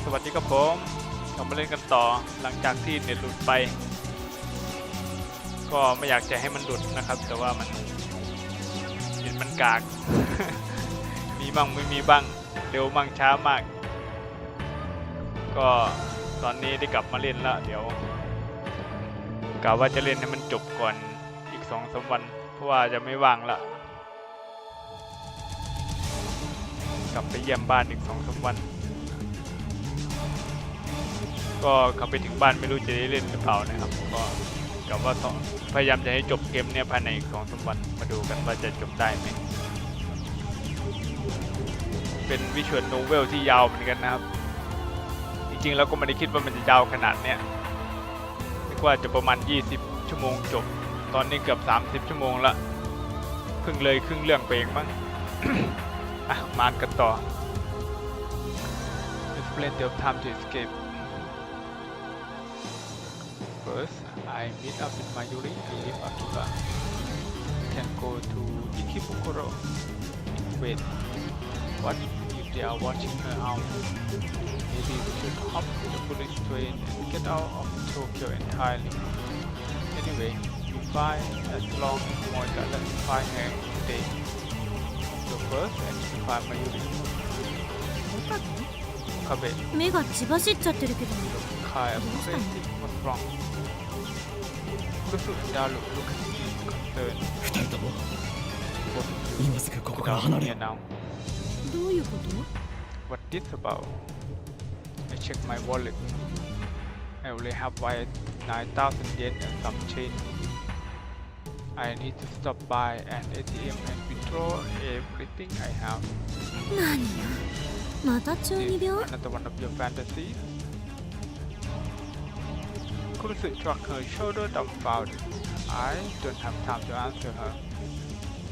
สวัสดีครับผมกลับมาเล่นกันต่อหลังจากที่เน็ตหลุดไปก็ไม่อยากจะให้มันหลุดนะครับแต่ว่ามันเน็ตมันกาก มีบ้างไม่มีบ้างเร็วบ้างช้ามากก็ตอนนี้ได้กลับมาเล่นแล้วเดี๋ยวกะว่าจะเล่นให้มันจบก่อนอีก 2-3 วันเพราะว่าจะไม่ว่างละกลับไปเยี่ยมบ้านอีก 2-3 วันก็กลับไปถึงบ้านไม่รู้จะได้เล่นหรือเปล่านะครับก็กะว่าพยายามจะให้จบเกมนี้ภายในอีก 2-3 วันมาดูกันว่าจะจบได้ไหมเป็นวิชวลโนเวลที่ยาวเหมือนกันนะครับจริงๆแล้วก็ไม่ได้คิดว่ามันจะยาวขนาดเนี้ยนึกว่าจะประมาณ20 ชั่วโมงจบตอนนี้เกือบ30 ชั่วโมงละเพิ่งเลยครึ่งเรื่องไปเองมั้ง มากันต่อ There's plenty of time to escape First I meet up with Mayuri and leave Akiba We can go to Ikebukuro Wait What if they are watching her out Maybe we should hop the bullet train and get out of Tokyo entirely Anyway we fine as long as Moika lets us find her today So first I need to find Mayuri Okabe 目が血走っちゃってるけど Kai upset what's wrong Kurusu and Daru look concerned 二人とも Both of you 今すぐここから down 離れ here now どういうこと What this about? I checked my wallet. I only have wired 9,000 yen and some change. I need to stop by an ATM and withdraw everything I have. 何よまた中二 This 病 another one of your fantasies? Kurusu shrugged her shoulder dumbfounded. I don't have time to answer her.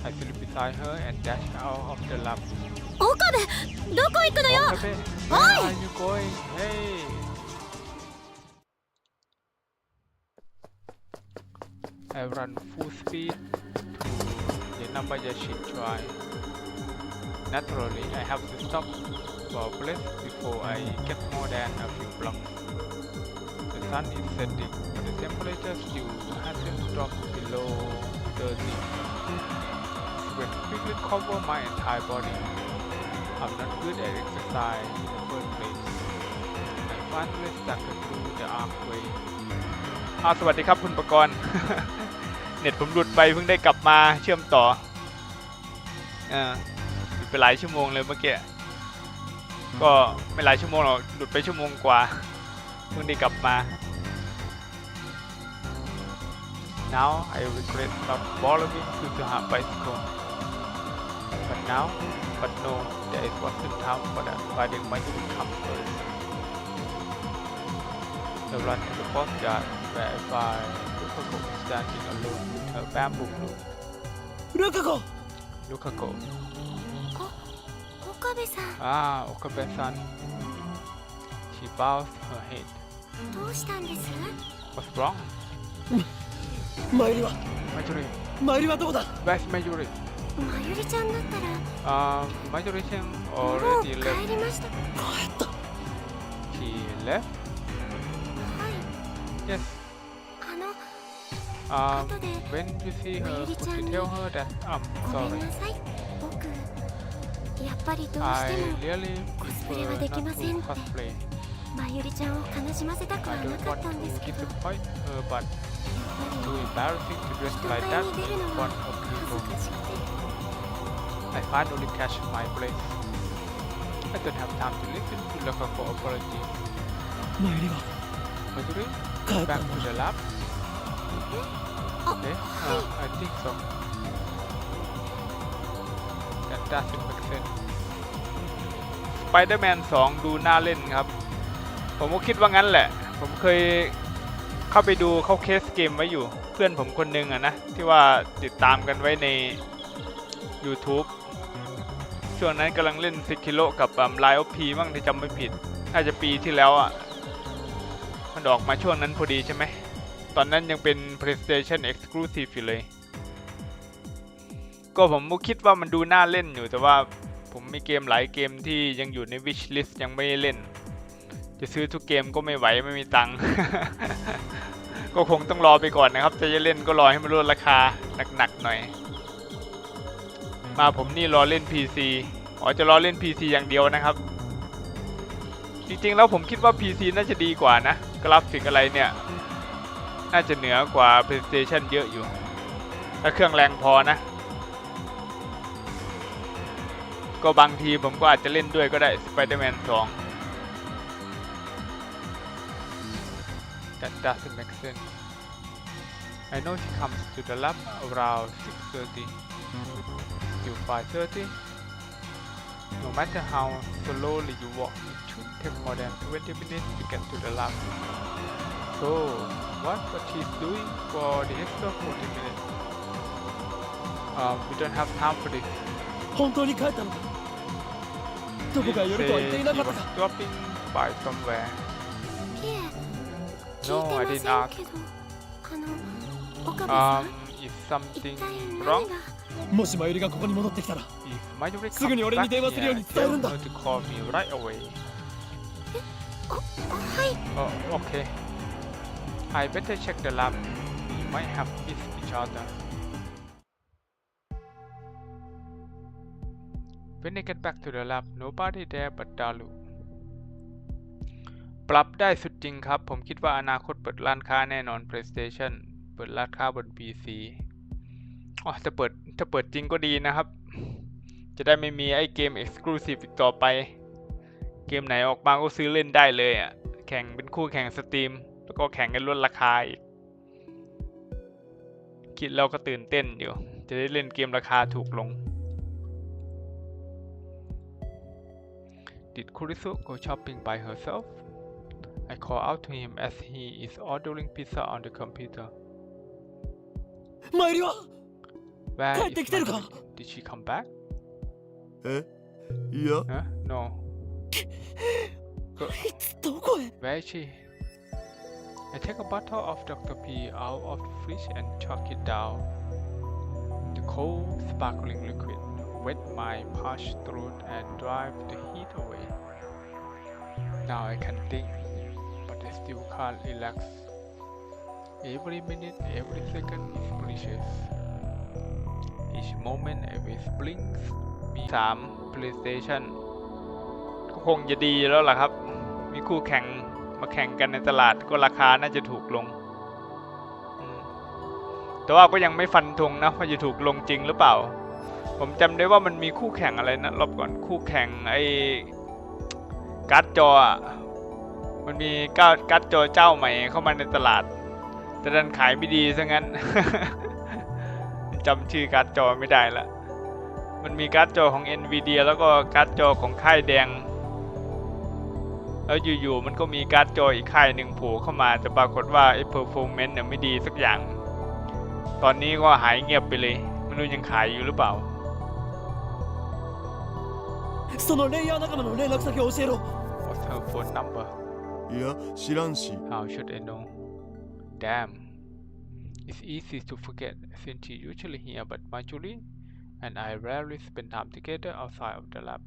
I slid beside her and dashed out of the lab. 岡部どこ行くのよ Okabe, where are you going? Hey! I run full speed to Yanabayashi Drive. Naturally, I have to stop for a breath before I get more than a few blocks. The sun is setting, but the temperature still hasn't dropped below 30. Sweat quickly cover my entire body.I'm not good at exercise in the first place. I finally stuck through the archway. สวัสดีครับคุณประกรณ์ เน็ตผมหลุดไปเพิ่งได้กลับมาเชื่อมต่อหลุดไปหลายชั่วโมงเลยเมื่อกี้ก็ไม่หลายชั่วโมงหรอกหลุดไปชั่วโมงกว่าเพิ่งได้กลับมา Now I regret not borrowing Suzuha bicycle. But no, there is wasn't time for that. Finding my to come first. I run to the boatyard where I find Lukako standing alone with her bamboo flute. ルカ子 Lukako. 岡部さん Okabe-san. She bows her head. どうしたんです What's wrong? マユリは Mayuri. マユリはどこだ Where's Mayuri? まゆりちゃんだったら Mayuri-san もう already 帰 left. りました 帰った She left? はい Yes. 後で When you see her, could you tell her that I'm ごめん sorry? なさい僕やっぱりどう I しても really コスプレ prefer はでき not ませ to ん cosplay. まゆりちゃんを悲しませたくは I な don't か want ったんです to けど disappoint her, but やっ too ぱ embarrassing to り dress 人 like 前 that に出 in るの front は of 恥 people. ずかしくて I finally catch my breath. I don't have time to listen to Lokako apology. マユリは Mayuri, 帰った back ん to だ the lab. あ Okay, はい I think so. That doesn't make sense. Spider-Man 2 ดูน่าเล่นครับ ผมก็คิดว่างั้นแหละ ผมเคยเข้าไปดูเข้าเคสเกมไว้อยู่ เพื่อนผมคนนึงอะนะ ที่ว่าติดตามกันไว้ใน YouTube ช่วงนั้นกำลังเล่นSekiroกับLies of Pมั่งที่จำไม่ผิดน่าจะปีที่แล้วอ่ะมันออกมาช่วงนั้นพอดีใช่ไหมตอนนั้นยังเป็น PlayStation Exclusive อยู่เลย ก็ผมก็คิดว่ามันดูน่าเล่นอยู่แต่ว่าผมมีเกมหลายเกมที่ยังอยู่ใน Wish List ยังไม่ได้เล่น จะซื้อทุกเกมก็ไม่ไหวไม่มีตังค์ ก็คงต้องรอไปก่อนนะครับจะเล่นก็รอให้มันลดราคาหนักๆหน่อยมาผมนี่รอเล่น PC จะรอเล่น PC อย่างเดียวนะครับจริงๆแล้วผมคิดว่า PC น่าจะดีกว่านะกราฟิกอะไรเนี่ยน่าจะเหนือกว่า PlayStation เยอะอยู่ถ้าเครื่องแรงพอนะก็บางทีผมก็อาจจะเล่นด้วยก็ได้ Spider-Man 2 That doesn't make sense I know she comes to the lab around 6:30 till 5:30 No matter how slowly you walk it should take more than 20 minutes to get to the lab So what she's doing for the extra 40 minutes We don't have time for this 本当に帰ったのかどこか寄るとは言っていなかったか dropping by somewhere いえ No 聞 I いて didn't ま ask せんけど岡部さん Is 一 something 体 wrong? 何がもしマユリがここに戻ってきたら If Mayuri すぐに comes 俺に back 電話するよう here, に伝えるん tell だ her to call me right away. はい Oh, okay. I better check the lab. We might have missed each other. When I get back to the lab, nobody there but Dalu. ปรับได้สุดจริงครับผมคิดว่าอนาคตเปิดร้านค้าแน่นอน PlayStation เปิดร้านค้าบน PC ถ้าเปิดจริงก็ดีนะครับจะได้ไม่มีไอ้เกม Exclusive อีกต่อไปเกมไหนออกมาก็ซื้อเล่นได้เลยอ่ะแข่งเป็นคู่แข่งสตรีมแล้วก็แข่งกันลดราคาอีกคิดแล้วก็ตื่นเต้นอยู่จะได้เล่นเกมราคาถูกลง Did Kurisu go shopping by herself? I call out to him as he is ordering pizza on the computer. マユリは Where 帰って is きてるか Mayuri? Did she come back? いや Huh? No. いつどこへ Where is she? I take a bottle of Dr. P out of the fridge and chuck it down. The cold, sparkling liquid wet my parched throat and drive the heat away. Now I can think, but I still can't relax. Every minute, every second is precious. Each moment always brings me 3 PlayStation ก็คงจะดีแล้วล่ะครับมีคู่แข่งมาแข่งกันในตลาดก็ราคาน่าจะถูกลงแต่ว่าก็ยังไม่ฟันธงนะว่าจะถูกลงจริงหรือเปล่าผมจำได้ว่ามันมีคู่แข่งอะไรนะรอบก่อนคู่แข่งไอ้การ์ดจอมันมีการ์ดจอเจ้าใหม่เข้ามาในตลาดแต่ดันขายไม่ดีซะงั้น จำชื่อการ์ดจอไม่ได้ละมันมีการ์ดจอของ Nvidia แล้วก็การ์ดจอของค่ายแดงแล้วอยู่ๆมันก็มีการ์ดจออีกค่ายหนึ่งโผล่เข้ามาแต่ปรากฏว่าไอ้ performance เนี่ยไม่ดีสักอย่างตอนนี้ก็หายเงียบไปเลยไม่รู้ยังขายอยู่หรือเปล่าそのレイヤー仲間の連絡先を教えろ What's her phone number? いや知らんし How should I know? Damn. It's easy to forget since she usually here but Marjorie and I rarely spend time together outside of the lab.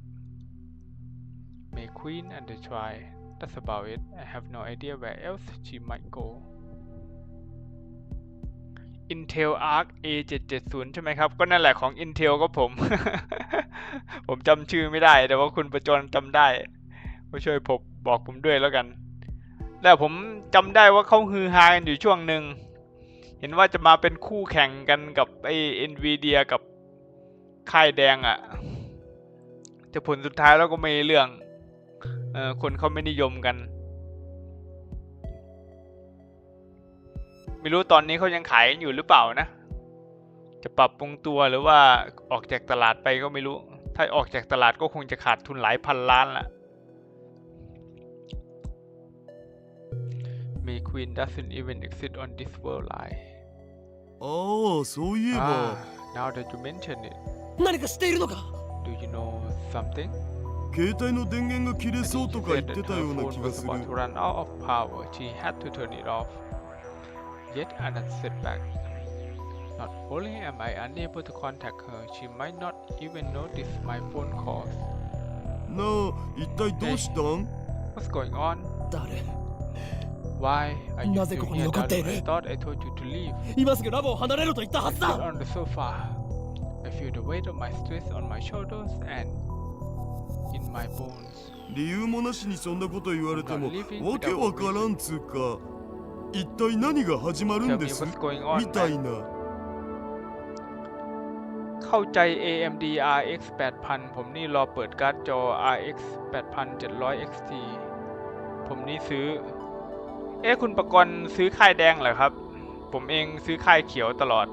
May Queen and the Try. That's about it. I have no idea where else she might go. Intel Arc A770 ใช่ไหมครับก็นั่นแหละของ Intel ก็ผม ผมจำชื่อไม่ได้แต่ว่าคุณประจรจำได้ก็ช่วยบอกผมด้วยแล้วกันแล้วผมจำได้ว่าเขาฮือฮากันอยู่ช่วงหนึ่งเห็นว่าจะมาเป็นคู่แข่งกันกับไอ้ Nvidia กับค่ายแดงอ่ะแต่ผลสุดท้ายแล้วก็ไม่เรื่องคนเขาไม่นิยมกันไม่รู้ตอนนี้เขายังขายอยู่หรือเปล่านะจะปรับปรุงตัวหรือว่าออกจากตลาดไปก็ไม่รู้ถ้าออกจากตลาดก็คงจะขาดทุนหลายพันล้านละ May Queen doesn't even exist on this world line ああそういえば Now that you mention it 何かしているのか Do you know something? 携帯の電源が切れそうとか言ってたような気がする About to run out of power. She had to turn it off. Yet another setback. Not only am I unable to contact her, she might not even notice my phone calls. なあ一体どうしたん What's going on? 誰 Why are you なぜ still ここに here, 残ってい Dalu? る I thought I told you to leave. 今すぐラボを離れろと言ったはず Sit だ on the sofa. I feel the weight of my stress on my shoulders and in my bones. 理由もなしにそんなこと言われてもわけわからんつうか一体何が始まる Tell んで me す what's going on, みたい man. な。เข้าใจ AMD RX 8000 ผมนี่รอเปิดการ์ดจอ RX 8700 XT ผมนี่ซื้อ คุณประกรณ์ซื้อค่ายแดงเหรอครับ ผมเองซื้อค่ายเขียวตลอด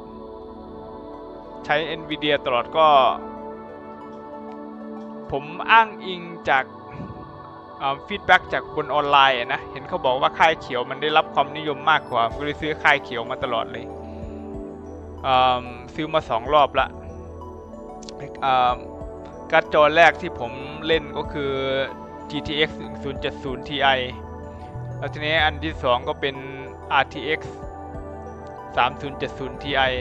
ใช้ Nvidia ตลอดก็ ผมอ้างอิงจากฟีดแบ็กจากบนออนไลน์นะ เห็นเขาบอกว่าค่ายเขียวมันได้รับความนิยมมากกว่าผมก็เลยซื้อค่ายเขียวมาตลอดเลยซื้อมา2 รอบละการ์ดจอแรกที่ผมเล่นก็คือ GTX 1070 Ti แล้วทีนี้อันที่2ก็เป็น RTX 3070 Ti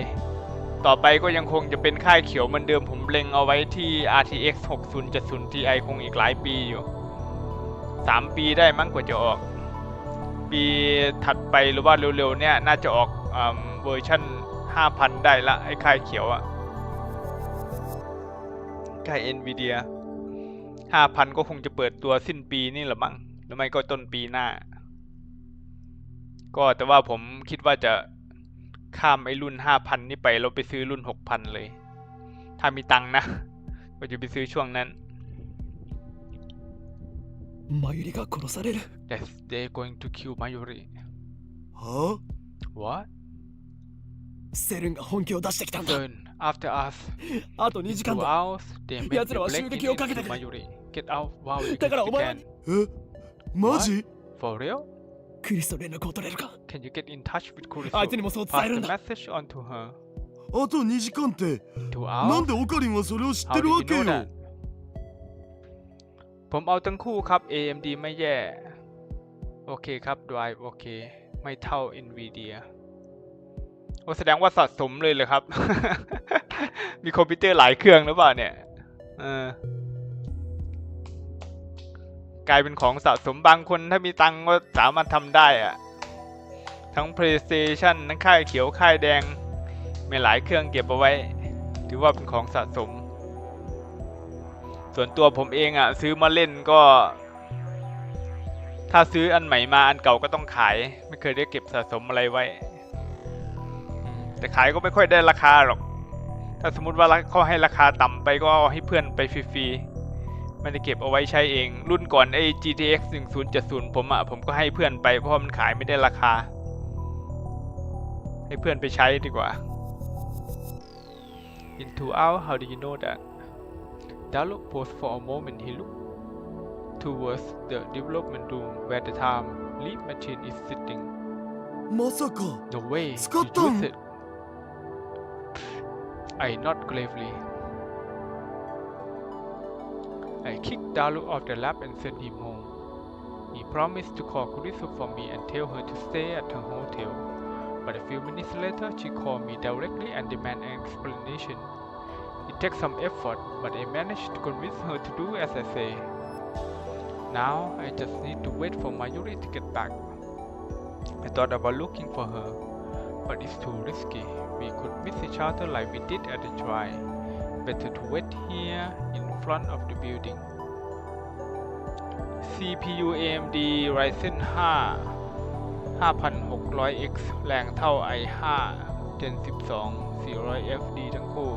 ต่อไปก็ยังคงจะเป็นค่ายเขียวเหมือนเดิมผมเล็งเอาไว้ที่ RTX 6070 Ti คงอีกหลายปีอยู่3 ปีได้มั้งกว่าจะออกปีถัดไปหรือว่าเร็วๆเนี่ยน่าจะออกเวอร์ชัน 5,000 ได้ละไอ้ค่ายเขียวอะค่าย Nvidia 5,000 ก็คงจะเปิดตัวสิ้นปีนี่แหละมั้งหรือไม่ก็ต้นปีหน้าก็แต่ว่าผมคิดว่าจะข้ามไอ้รุ่น 5,000 นี่ไปแล้วไปซื้อรุ่น 6,000 เลยถ้ามีตังค์นะก็จะไปซื้อช่วงนั้นマユリが殺される Yes, they're going to kill Mayuri は What? セルンが本気を出してきたんだ Turn after us あと2時間 2 だ hours they make 奴らは the 襲 break 撃をかけ into てくる Mayuri Get out while you だからお前は can えマジ For real? クリスと連絡を取れるか Can you get in touch with Kurisu? あいつにもそう伝え Pass る the んだ message on to her あと2時間って 2なん hours? でオカリンはそれを知っ How て did る you わけ know よ that? ผมเอาทั้งคู่ครับ AMD ไม่แย่โอเคครับ Drive โอเคไม่เท่า Nvidia โอ้แสดงว่าสะสมเลยเลยครับ มีคอมพิวเตอร์หลายเครื่องหรือเปล่าเนี่ยกลายเป็นของสะสมบางคนถ้ามีตังค์ก็สามารถทำได้อะทั้ง PlayStation ทั้งค่ายเขียวค่ายแดงมีหลายเครื่องเก็บเอาไว้ถือว่าเป็นของสะสมส่วนตัวผมเองอ่ะซื้อมาเล่นก็ถ้าซื้ออันใหม่มาอันเก่าก็ต้องขายไม่เคยได้เก็บสะสมอะไรไว้แต่ขายก็ไม่ค่อยได้ราคาหรอกถ้าสมมุติว่าเขาให้ราคาต่ำไปก็เอาให้เพื่อนไปฟรีๆไม่ได้เก็บเอาไว้ใช้เองรุ่นก่อนไอ้ GTX 1070ผมก็ให้เพื่อนไปเพราะมันขายไม่ได้ราคาให้เพื่อนไปใช้ดีกว่า In 2 hours how do you know that Dalu paused for a moment. He looked towards the development room where the time leap machine is sitting. まさか No way. 使 You ったん use it. I nod gravely. I kicked Dalu off the lap and sent him home. He promised to call Kurisu for me and tell her to stay at her hotel. But a few minutes later, she called me directly and demanded an explanation.It takes some effort, but I managed to convince her to do as I say. Now I just need to wait for Mayuri to get back. I thought about looking for her, but it's too risky. We could miss each other like we did at the try. Better to wait here in front of the building. CPU AMD Ryzen 5 5600X แรงเท่า i5 Gen 12 400FD ทั้งคู่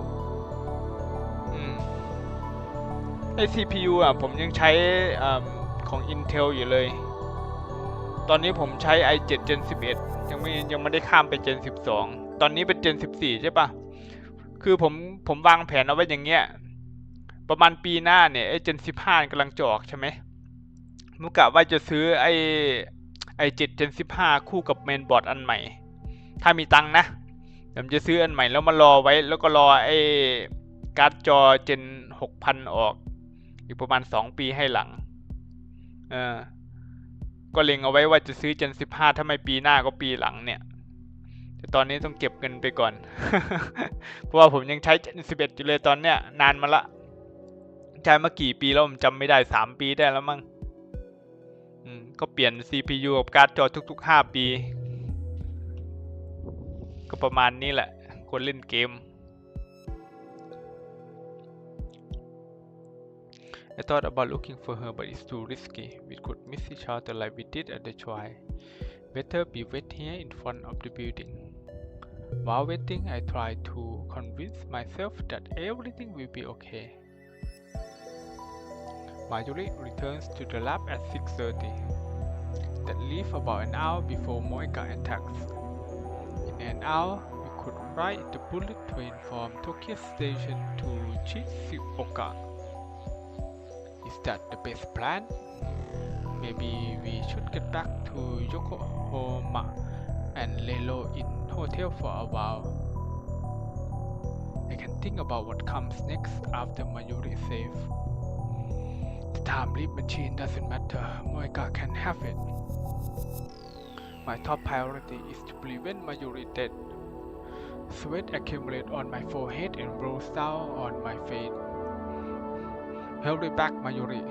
ใน CPU ผมยังใช้ของ Intel อยู่เลยตอนนี้ผมใช้ i7 Gen 11ยังไม่ได้ข้ามไป Gen 12ตอนนี้เป็น Gen 14ใช่ปะคือผมวางแผนเอาไว้อย่างเงี้ยประมาณปีหน้าเนี่ยไอ้ Gen 15กำลังจะออกใช่ไหมมุกะว่าจะซื้อไอ้7 Gen 15คู่กับเมนบอร์ดอันใหม่ถ้ามีตังค์นะผมจะซื้ออันใหม่แล้วมารอไว้แล้วก็รอไอ้การ์ดจอ Gen 6,000 ออกอีกประมาณ2 ปีให้หลังก็เล็งเอาไว้ว่าจะซื้อ Gen 15ถ้าไม่ปีหน้าก็ปีหลังเนี่ยแต่ตอนนี้ต้องเก็บเงินไปก่อน เพราะว่าผมยังใช้ Gen 11อยู่เลยตอนเนี้ยนานมาละใช้มากี่ปีแล้วผมจำไม่ได้3 ปีได้แล้วมั้ง ก็เปลี่ยน CPU กับการ์ดจอทุกๆ5 ปีก็ประมาณนี้แหละคนเล่นเกม I thought about looking for her but it's too risky. We could miss each other like we did at the trial. Better be wait here in front of the building. While waiting, I tried to convince myself that everything will be okay. Marjorie returns to the lab at 6:30. That leaves about an hour before Moika attacks. In an hour, we could ride the bullet train from Tokyo Station to Shizuoka. Is that the best plan? Maybe we should get back to Yokohama and lay low in hotel for a while. I can think about what comes next after Mayuri is safe. The time leap machine doesn't matter. Moika can have it. My top priority is to prevent Mayuri death. Sweat accumulates on my forehead and rolls down on my face. Hurry back, Mayuri.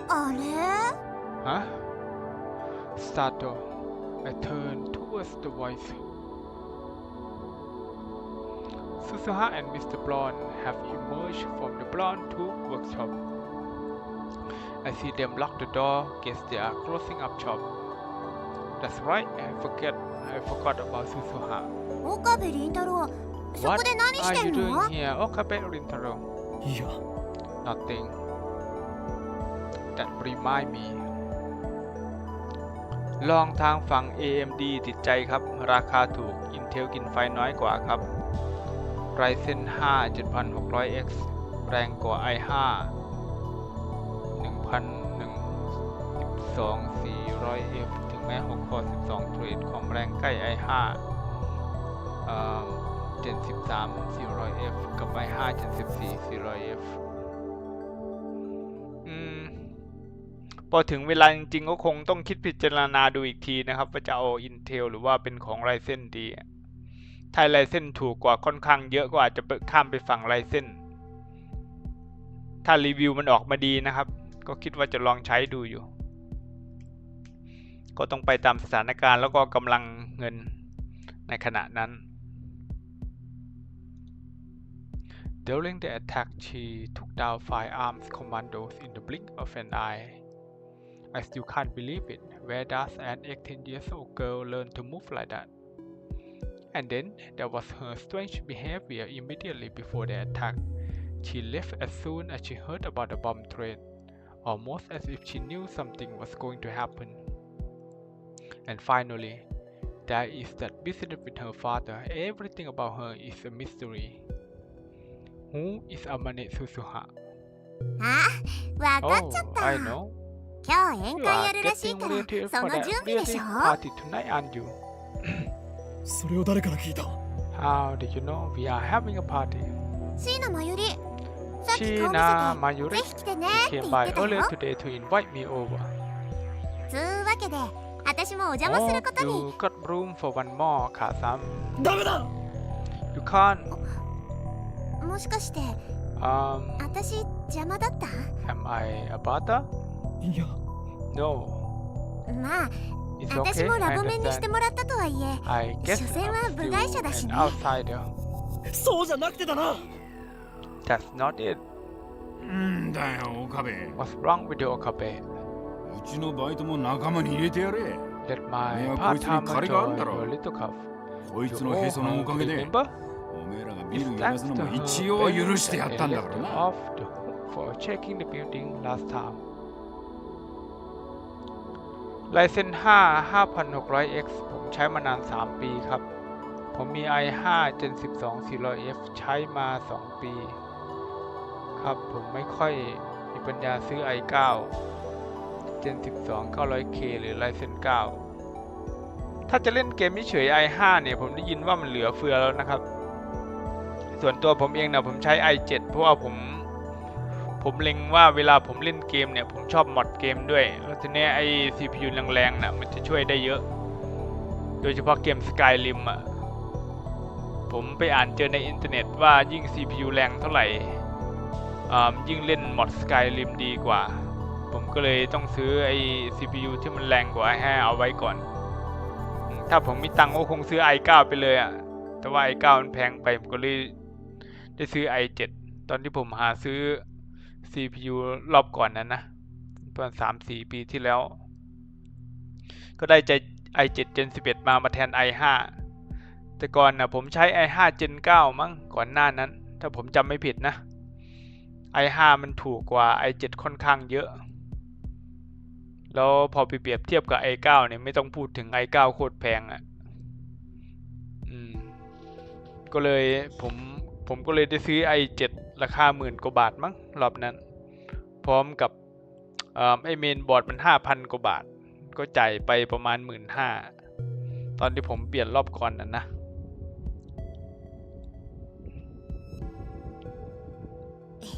あれ Huh? Startled, I turned towards the voice. Suzuha and Mr. Blonde have emerged from the Blonde Tube workshop. I see them lock the door. Guess they are closing up shop. That's right. I forgot about Suzuha. 岡部倫太郎そ What こで何し are て you んの doing here, Okabe Rintaro? いや Nothing. That remind me. ลองทางฝั่ง AMD ติดใจครับ ราคาถูก Intel กินไฟน้อยกว่าครับ Ryzen 5 7600X แรงกว่า i5 400F ถึงแม้6 คอ 12 เทรดความแรงใกล้ i5 Gen 13 400F กับ i5 Gen 14 400F พอถึงเวลาจริงๆก็คงต้องคิดพิจารณาดูอีกทีนะครับว่าจะเอา Intel หรือว่าเป็นของ Ryzen ดีถ้า Ryzen ถูกกว่าค่อนข้างเยอะก็อาจจะข้ามไปฝั่ง Ryzen ถ้ารีวิวมันออกมาดีนะครับก็คิดว่าจะลองใช้ดูอยู่ก็ต้องไปตามสถานการณ์แล้วก็กำลังเงินในขณะนั้น During the attack she took down 5 armed commandos in the blink of an eye. I still can't believe it. Where does an 18-year-old girl learn to move like that? And then there was her strange behavior immediately before the attack. She left as soon as she heard about the bomb threat, almost as if she knew something was going to happen. And finally, there is that business with her father. Everything about her is a mystery. Who is Amane Suzuha? あ、わかっちゃっ Oh, た I know. 今日宴 You 会 are やるらしい getting から ready そ for の that 準備でし really ょ party tonight, aren't you? それを誰から聞いた How did you know we are having a party? 椎名真由里さっき顔 Sheena 見せて Mayuri ぜひ来てねって came 言っ by てたよ earlier today to invite me over. つうわけで私もお邪魔す Oh, ることに you got room for one more, Kasam. ダメだ You can't. もしかして 私邪魔だった Am I a bother? いや No. まあ It's 私 okay. も I ラボ面にして understand. もらったとはいえ I guess 所詮は I'm 部 still 外者だし an ね outsider. そうじゃなくてだな That's not it. んだよ岡部 What's wrong with you, Okabe? うちのバイトも仲間に入れてやれ Let my いやこいつに part-timer 借りがあるん join だろ your little cup. こいつのへそのおかげで Remember? おめえらがビ It's ルやら thanks すの to も her 一応 baby 許してや that ったん I だから left な off the hook for checking the building last time. Ryzen 5 5600X ผมใช้มานาน 3 ปีครับ ผมมี i5 Gen 12 400F ใช้มา 2 ปี ครับ ผมไม่ค่อยมีปัญญาซื้อ i9 Gen 12 900K หรือ Ryzen 9 ถ้าจะเล่นเกมเฉย i5 เนี่ยผมได้ยินว่ามันเหลือเฟือแล้วนะครับ ส่วนตัวผมเองนะผมใช้ i7 เพราะว่าผมเล็งว่าเวลาผมเล่นเกมเนี่ยผมชอบมอดเกมด้วยแล้วทีนี้ไอ้ CPU แรงๆนะมันจะช่วยได้เยอะ โดยเฉพาะเกม Skyrim อ่ะผมไปอ่านเจอในอินเทอร์เน็ตว่ายิ่ง CPU แรงเท่าไหร่ ยิ่งเล่นมอดสกายริมดีกว่าผมก็เลยต้องซื้อไอ้ CPU ที่มันแรงกว่า i5 เอาไว้ก่อนถ้าผมมีตังค์ก็คงซื้อ i9 ไปเลยอ่ะแต่ว่า i9 มันแพงไปผมก็เลยได้ซื้อ i7 ตอนที่ผมหาซื้อ CPU รอบก่อนนั้นนะประมาณ 3-4 ปีที่แล้วก็ได้ใจ i7 Gen 11มาแทน i5 แต่ก่อนนะผมใช้ i5 Gen 9มั้งก่อนหน้านั้นถ้าผมจำไม่ผิดนะ i5 มันถูกกว่า i7 ค่อนข้างเยอะแล้วพอไปเปรียบเทียบกับ i9 เนี่ยไม่ต้องพูดถึง i9 โคตรแพงอ่ะก็เลยผมก็เลยได้ซื้อ i7 ราคา10,000 กว่าบาทมั้งรอบนั้นพร้อมกับไอเมนบอร์ดมัน 5,000 กว่าบาทก็จ่ายไปประมาณ 15,000 ตอนที่ผมเปลี่ยนรอบก่อนนะ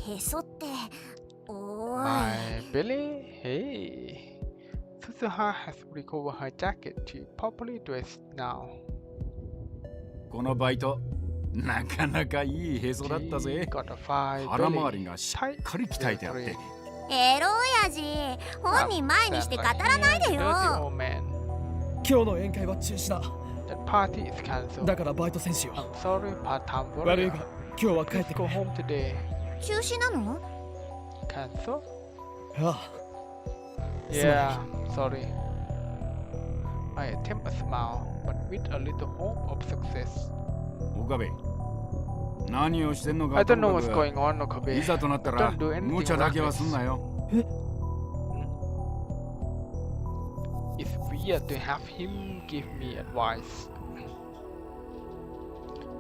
へそっておー My belly hey Suzuha has recovered her jacket to properly dressed now このバイトなかなかいいへそだったぜ Got a fine 腹 belly 回りがしっかり鍛えてあってエロ親父本人前にして語らないで Dirty よ old man 今日の宴会は中止だ That party is cancelled だからバイト選手よ I'm sorry part-time 悪い warrior が今日は帰っ Please てく go れ home today 中止なの Cancel ああ Yeah sorry I attempt a smile but with a little hope of success 岡部何をしてんのか I と don't know も what's かく going on の壁いざとなったら Don't do anything 無茶だけはすんなよ It's weird to have him give me advice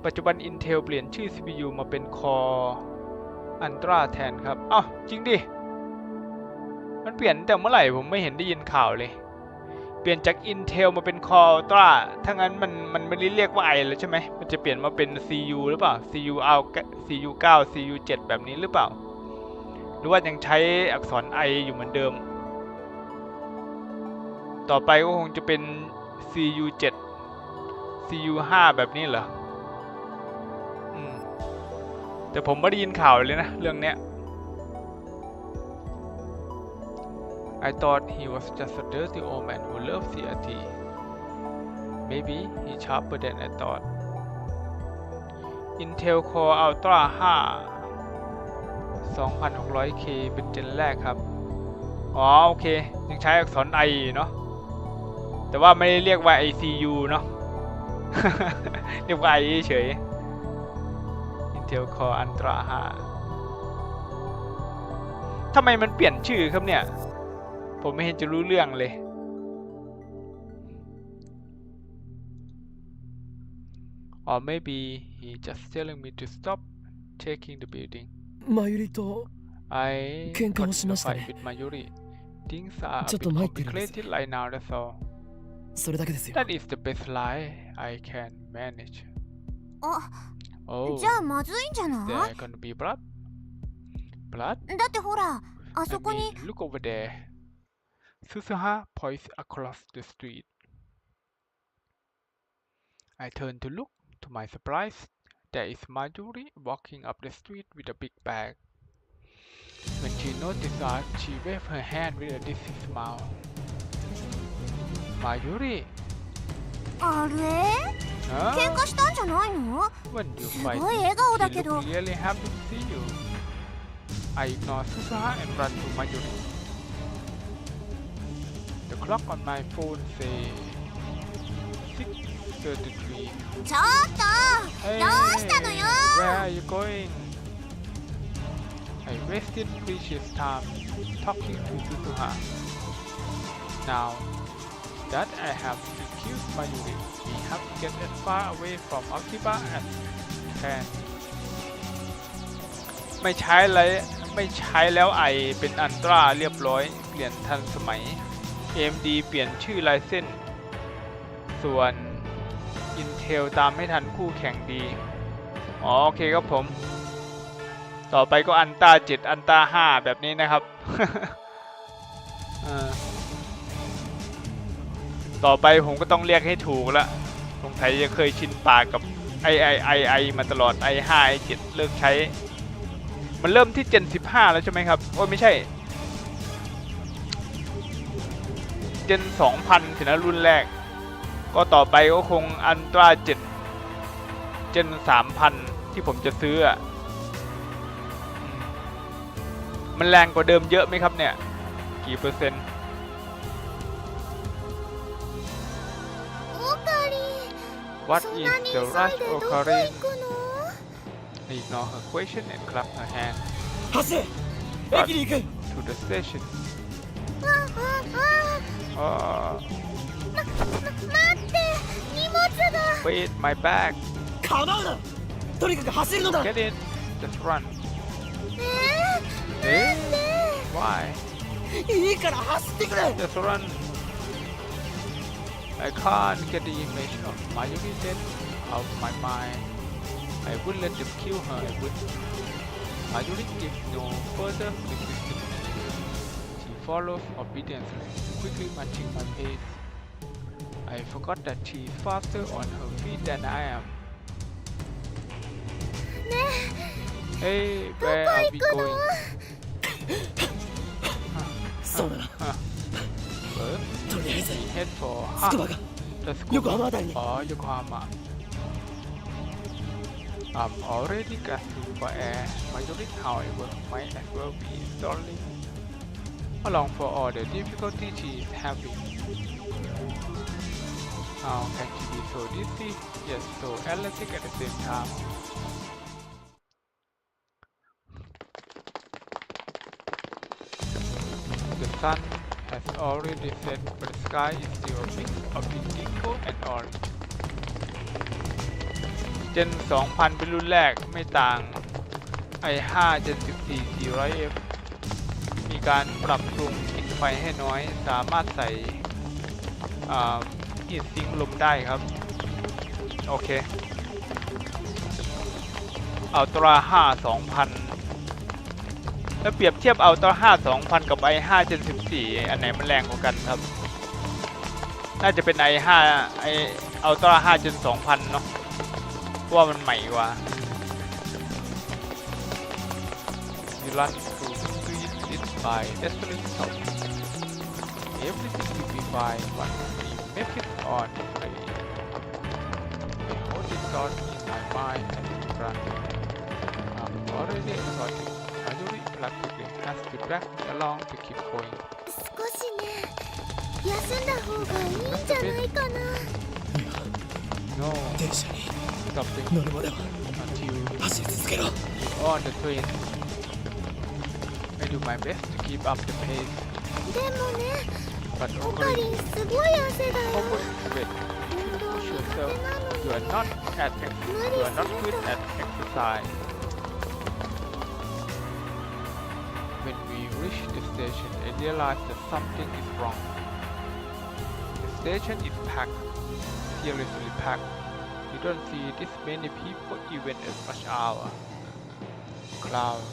ปัจจุบัน Intel เปลี่ยนชื่อ CPU มาเป็น Core Ultra แทนครับอ้าวจริงดิมันเปลี่ยนแต่เมื่อไหร่ผมไม่เห็นได้ยินข่าวเลยเปลี่ยนจาก Intel มาเป็น Core Ultra ถ้างั้นมันไม่ได้เรียกว่า i แล้วใช่ไหมมันจะเปลี่ยนมาเป็น CU หรือเปล่า CU 9 CU 7แบบนี้หรือเปล่าหรือว่ายังใช้อักษร i อยู่เหมือนเดิมต่อไปก็คงจะเป็น CU 7 CU 5แบบนี้เหรอแต่ผมไม่ได้ยินข่าวเลยนะเรื่องเนี้ย I thought he was just a dirty old man who loved CRT maybe he's sharper than I thought Intel Core Ultra 5 2600K เป็นเจนแรกครับอ๋อโอเคยังใช้อักษร I เนาะแต่ว่าไม่ได้เรียกว่า ICU เนาะ เรียกว่า I เฉย Intel Core Ultra 5ทำไมมันเปลี่ยนชื่อครับเนี่ยผมไม่เห็นจะรู้เรื่องเลย or maybe he just telling me to stop taking the building マユリと I 喧嘩を got し in ま a した fight ね with Mayuri things are a ちょっ bit と参ってるんです complicated right now that's all それだけですよ that is the best lie I can manage あ oh じゃあまずいんじゃない there gonna be blood だってほらあそこ I に mean, look over there Suzuha points across the street I turn to look to my surprise there is Mayuri walking up the street with a big bag when she noticed us she waved her hand with a distant smile Mayuri あれ huh? 喧嘩したんじゃないの when you す fight ごい笑顔だ she けど looked really happy to see you I ignore Suzuha and run to Mayuri The clock on my phone says 6:33. ちょっと Hey, どうしたのよ Where are you going? I wasted precious time talking to Suzuha. Now that I have accused Mayuri, we have to get as far away from Akiba as we can. ไม่ใช้แล้วไอเป็นอันตราเรียบร้อยเปลี่ยนทันสมัย AMD เปลี่ยนชื่อลายเส้นส่วน Intel ตามไม่ทันคู่แข่งดีอ๋อโอเคครับผมต่อไปก็อันตรา7อันตรา5แบบนี้นะครับ ต่อไปผมก็ต้องเรียกให้ถูกละสงสัยจะเคยชินปากกับไอมาตลอด i5 i7 เลิกใช้ มันเริ่มที่เจน15แล้วใช่ไหมครับโอ้ยไม่ใช่เจน2000สินะรุ่นแรกก็ต่อไปก็คงอันตรา7เจน3000ที่ผมจะซื้ออ่ะมันแรงกว่าเดิมเยอะไหมครับเนี่ยกี่เปอร์เซ็นต์ What is the rush occurring Ignore her question and clap her hand 走れ駅に行く to the station 待って荷物が Wait my bag 構うなとにかく走るのだ Get in just run なんで Why いいから走ってくれ Just run I can't get the image of Mayuri dead out of my mind I would let them kill her I would Mayuri gives no further resistance She follows obediently quickly matching my pace I forgot that she is faster on her feet than I am ね Hey where are we going そうだな First とりあえず we head for つくばが the 横 school 浜あたりに or Yokohama I'm already gasping for air Mayuri however might as well be stalling along for all the difficulty she is having How can she be so dizzy yet so athletic at the same time The sun has already set, but the sky is still a mix of indigo and orange. เจน 2000 เป็นรุ่นแรกไม่ต่าง i5 เจน 14 400F มีการปรับปรุงกินไฟให้น้อยสามารถใส่ฮีทซิงค์ลมได้ครับ โอเค Ultra 5 2000แล้วเปรียบเทียบเอาตัว5 2000 กับ i5 Gen 14 อันไหนมันแรงกว่ากันครับ น่าจะเป็น i5 เอาตัว5 Gen 2000 เนาะเพราะว่ามันใหม่กว่า You run through the street lit by desperate stop Everything will be fine once we make it on the train I hold the thought in my mind and run I'm already exhausted Mayuri practically has to drag me along to keep going. 少しね休んだ方がいいんじゃないかな No, 電車に stopping 乗るまでは until 走り続けろ on the train. I do my best to keep up the pace, でもね but オカ Okari リンすごい汗だよ always sweat. 運動 Push 苦手 yourself. なの You に are not you are not good at exercise. When we reach the station, I realize that something is wrong. The station is packed, seriously packed. You don't see this many people even at rush hour. Clouds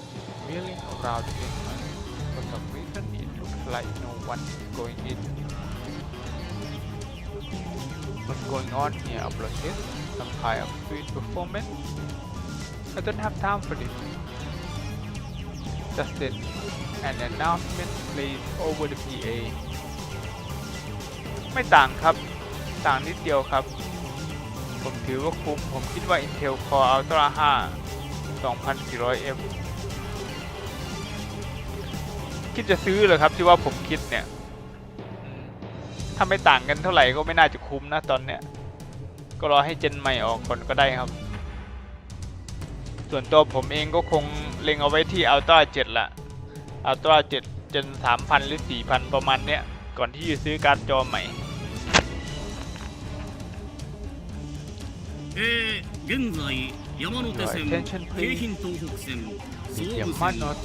milling around the entrance. For some reason, it looks like no one is going in. What's going on here? Approaches some kind of street performance. I don't have time for this. Just then, an announcement plays over the PA. ไม่ต่างครับ ต่างนิดเดียวครับ ผมถือว่าคุ้ม ผมคิดว่า Intel Core Ultra 5 2400F คิดจะซื้อเหรอครับที่ว่าผมคิดเนี่ย ถ้าไม่ต่างกันเท่าไหร่ก็ไม่น่าจะคุ้มนะตอนเนี้ย ก็รอให้เจนใหม่ออกก่อนก็ได้ครับ ส่วนตัวผมเองก็คงเล็งเอาไว้ที่ Ultra 7 ละ Ultra 7 Gen 3,000 หรือ 4,000 ประมาณเนี้ย ก่อนที่จะซื้อการ์ดจอใหม่ 現在山手線京浜東北線総武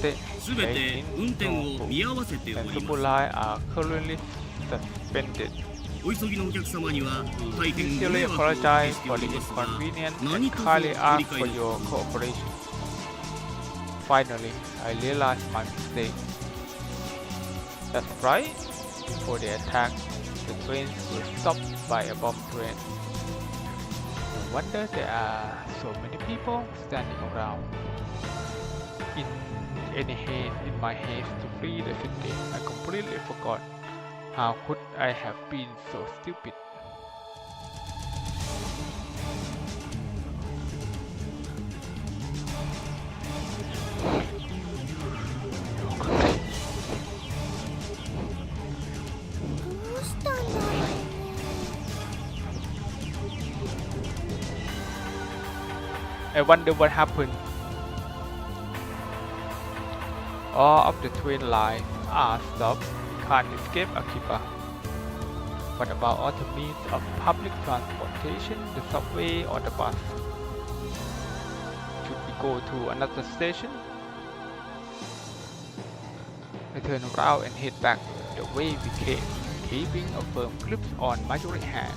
線すべて運転を見合わせてお and り Super ます Line are currently suspended. お急ぎのお客様には We 大変ご sincerely 迷惑をおかけ apologize して for お the りますが inconvenience 何 and 卒ご kindly 理 ask 解 for の your cooperation. Finally, I realized my mistake. That's right. Before the attack, the trains were stopped by a bomb train. No wonder there are so many people standing around. In any haste in my haste to flee the city. I completely forgot. How could I have been so stupid? I wonder what happened. All of the train lines are stopped. We can't escape Akiba. What about other means of public transportation, the subway or the bus? Should we go to another station? I turn around and head back the way we came, keeping a firm grip on Marjorie's hand.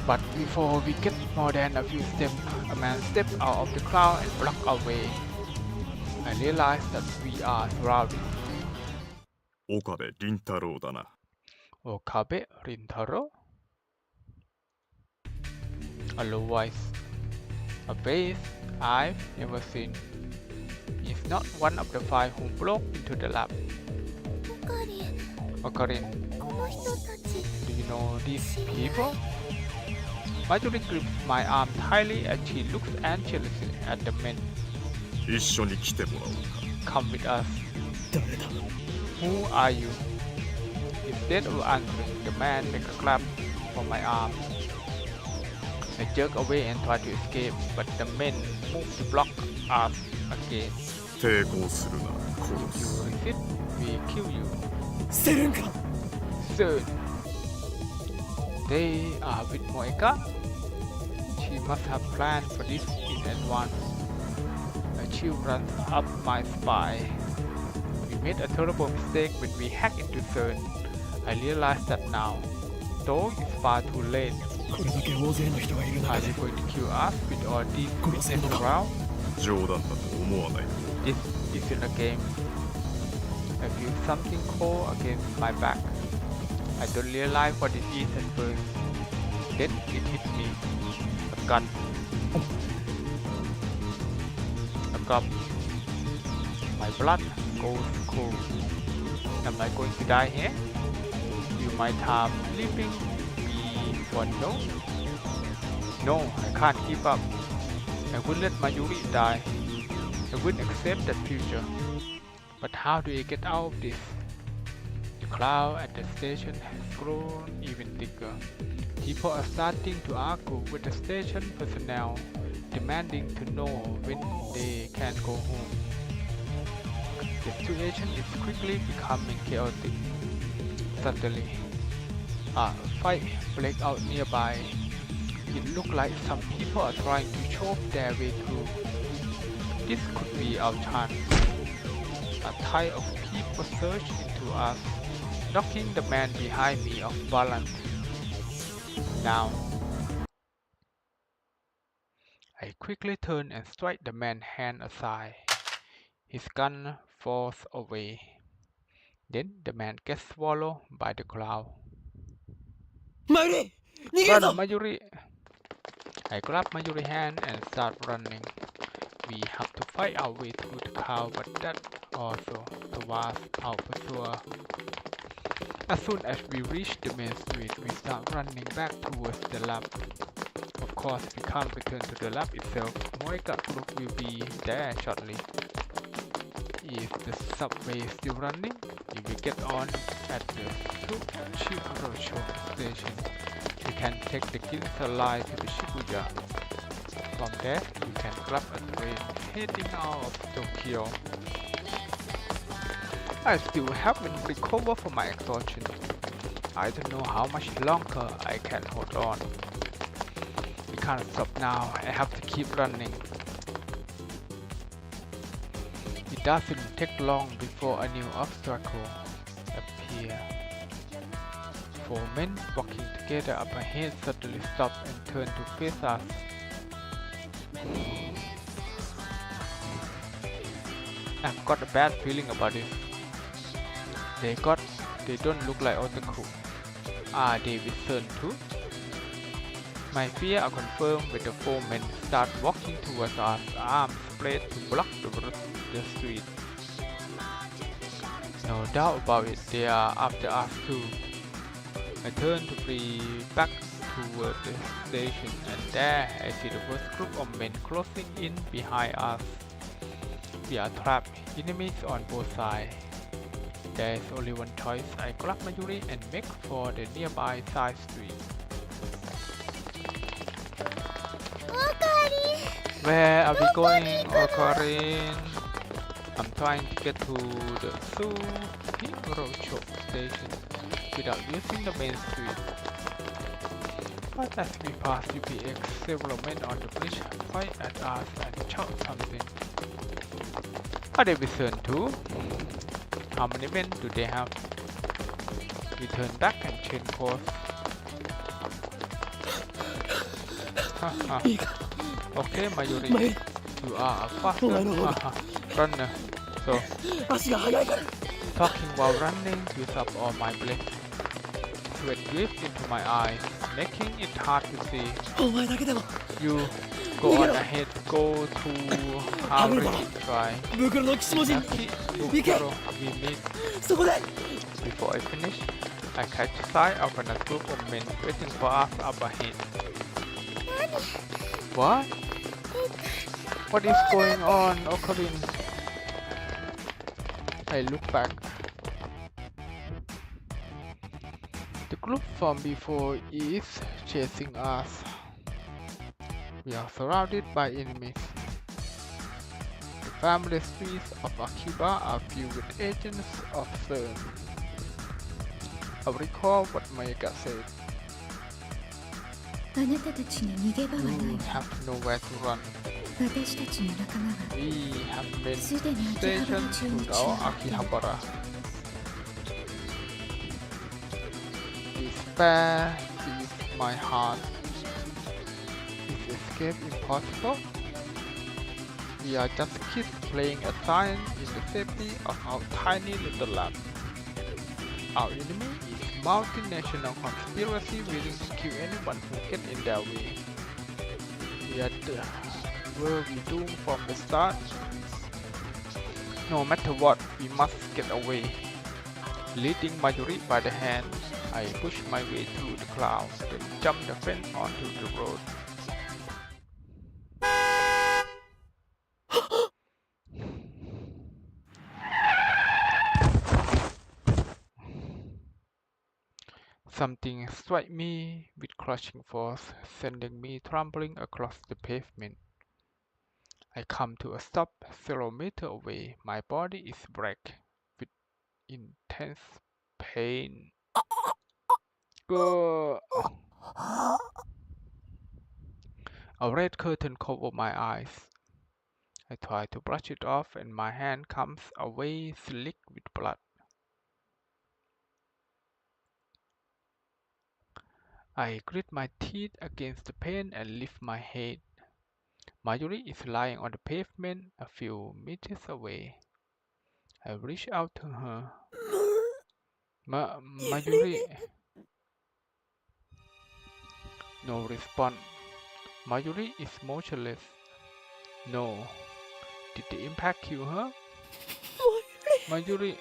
But before we get more than a few steps, a man stepped out of the crowd and blocked our way. I realized that we are surrounded. 岡部倫太郎だな。 Okabe Rintaro? A low voice. A face I've never seen. He's not one of the five who broke into the lab. オカリン Okarin, この人たち do you know these people? Marjorie grips my arm tightly as she looks anxiously at the men. 一緒に来てもらおうか。 Come with us. 誰だ Who are you? Instead of answering, the man makes a grab for my arm. I jerk away and try to escape, but the men move to block us again. 抵抗するな、 If 殺 you す。 resist, we kill you. 捨てるんか Soon. They are with Moeka. She must have planned for this in advance. A chill runs up my spine. We made a terrible mistake when we hacked into CERN. I realize that now. Though it's far too late. これだけ大勢の人がいる Are 中 you で going to kill us with all these witnesses around? 冗談だと思わない。 This isn't a game. I feel something cold against my back. I don't realize what it is at first. Then it hit me. A gun. A gun. My blood goes cold. Am I going to die here? You might have leaving me for no? No, I can't give up. I wouldn't let Mayuri die. I wouldn't accept that future. But how do I get out of this? The crowd at the station has grown even thicker. People are starting to argue with the station personnel, demanding to know when they can go home. The situation is quickly becoming chaotic. Suddenly, a fight breaks out nearby. It looks like some people are trying to shove their way through. This could be our chance. A tide of people surged into us, knocking the man behind me off balance. Now, I quickly turn and strike the man's hand aside. His gun falls away. Then the man gets swallowed by the crowd. マユリ逃げる Run, ぞ Mayuri! I grab Mayuri's hand and start running. We have to fight our way through the crowd, but that also towards our pursuer. As soon as we reach the main street, we start running back towards the lab. Of course, we can't return to the lab itself. Moeka group will be there shortly. Is the subway still running? If we get on at the Tsuchirocho station, we can take the Ginza line to the Shibuya. From there, we can grab a train heading out of Tokyo. I still haven't recovered from my exhaustion. I don't know how much longer I can hold on. We can't stop now. I have to keep running. It doesn't take long before a new obstacle appears. Four men walking together up ahead suddenly stop and turn to face us. I've got a bad feeling about it. They don't look like otaku. Are they with CERN too? My fears are confirmed when the four men start walking towards us, arms spread to block the street. doubt about it, they are after us too. I turn to flee back toward the station, and there I see the first group of men closing in behind us. We are trapped, enemies on both sides. There is only one choice. I grab Mayuri and make for the nearby side street. Where are we going, Okarin? I'm trying to get to the Suhirocho station without using the main street. But as we pass UPX, several men on the bridge point at us and shout something. Are they returned too? How many men do they have? We turn back and change course. Okay, Mayuri, you are a faster runner. So, talking while running uses up all my breath. Sweat drips into my eyes, making it hard to see. You go on ahead, go to Harry try. 袋の岸文字 Lucky Bukuro, we meet. Before I finish, I catch sight of another group of men waiting for us up ahead. What? What is going on, Okarin? I look back. The group from before is chasing us. We are surrounded by enemies. The family streets of Akiba are filled with agents of CERN. I recall what Mayaka said. あなたたちに逃げ場はない We have nowhere to run. 私たちの仲間は We have been すでに秋葉原 stationed 中に throughout Akihabara. Despair fills my heart. Is escape impossible? We are just kids playing aside in the safety of our tiny little lab. Our enemy is multinational conspiracy willing to kill anyone who gets in their way. Were we doomed from the start? No matter what, we must get away. Leading Mayuri by the hand, I push my way through the clouds, then jump the fence onto the road. Something struck me with crushing force, sending me trampling across the pavement. I come to a stop several meters away. My body is racked with intense pain. A red curtain covers my eyes. I try to brush it off and my hand comes away slick with blood. I grit my teeth against the pain and lift my head. Mayuri is lying on the pavement a few meters away. I reach out to her. Mayuri. No response. Mayuri is motionless. No. Did the impact kill her? Mayuri.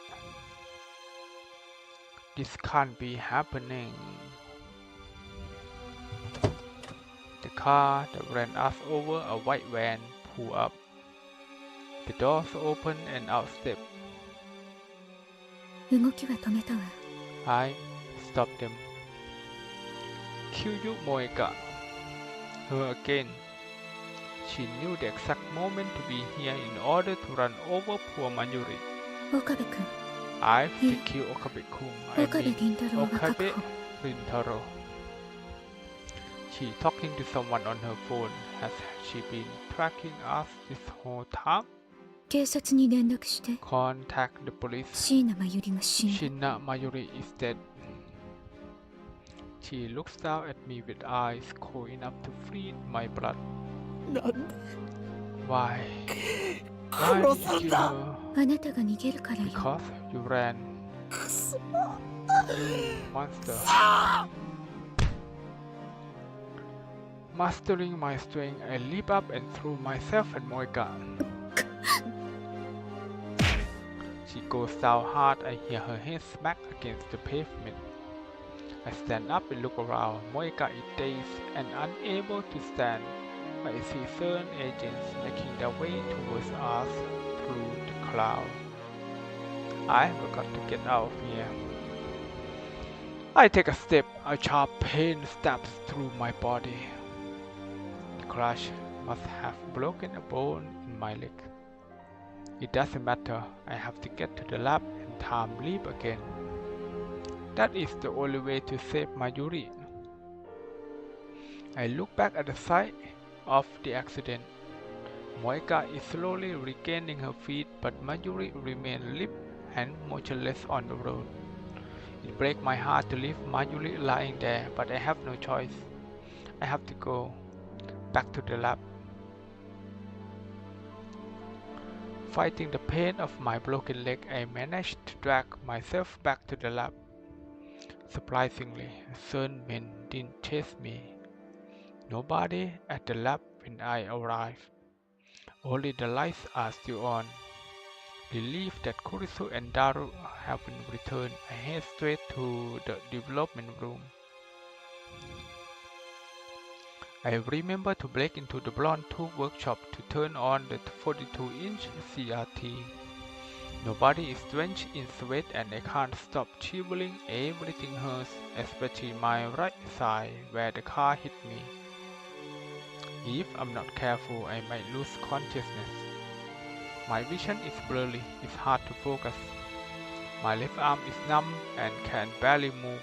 This can't be happening. The car that ran us over a white van pulled up. The doors opened and out stepped. 動きは止めたわ I stopped them. Kyuyu Moeka. Her again. She knew the exact moment to be here in order to run over poor Mayuri. 岡部君 I did kill Okabe-kun. I 岡部 mean 銀太郎が確 Okabe 保 Rintaro. She talking to someone on her phone. Has she been tracking us this whole time? 警察に連絡して Contact the police. 椎名真由里が死んだ Shinna Mayuri is dead. She looks down at me with eyes cold enough to freeze my blood. なんで Why? Why did you kill her? あなたが逃げるからよ Because you ran. You monster. Mastering my strength, I leap up and threw myself at Moeka. She goes down hard. I hear her head smack against the pavement. I stand up and look around. Moeka is dazed and unable to stand. I see certain agents making their way towards us through the cloud. I've got to get out of here. I take a step. A sharp pain stabs through my body. The crash must have broken a bone in my leg. It doesn't matter. I have to get to the lab and time leap again. That is the only way to save Mayuri. I look back at the site of the accident. Moeka is slowly regaining her feet, but Mayuri remains limp and motionless on the road. It breaks my heart to leave Mayuri lying there, but I have no choice. I have to go back to the lab. Fighting the pain of my broken leg, I managed to drag myself back to the lab. Surprisingly, certain men didn't chase me. Nobody at the lab when I arrived. Only the lights are still on. Relieved that Kurisu and Daru haven't returned, I head straight to the development room. I remember to break into the blonde tool workshop to turn on the 42-inch CRT. Nobody is drenched in sweat and I can't stop shivering. Everything hurts, especially my right side where the car hit me. If I'm not careful, I might lose consciousness. My vision is blurry, it's hard to focus. My left arm is numb and can barely move.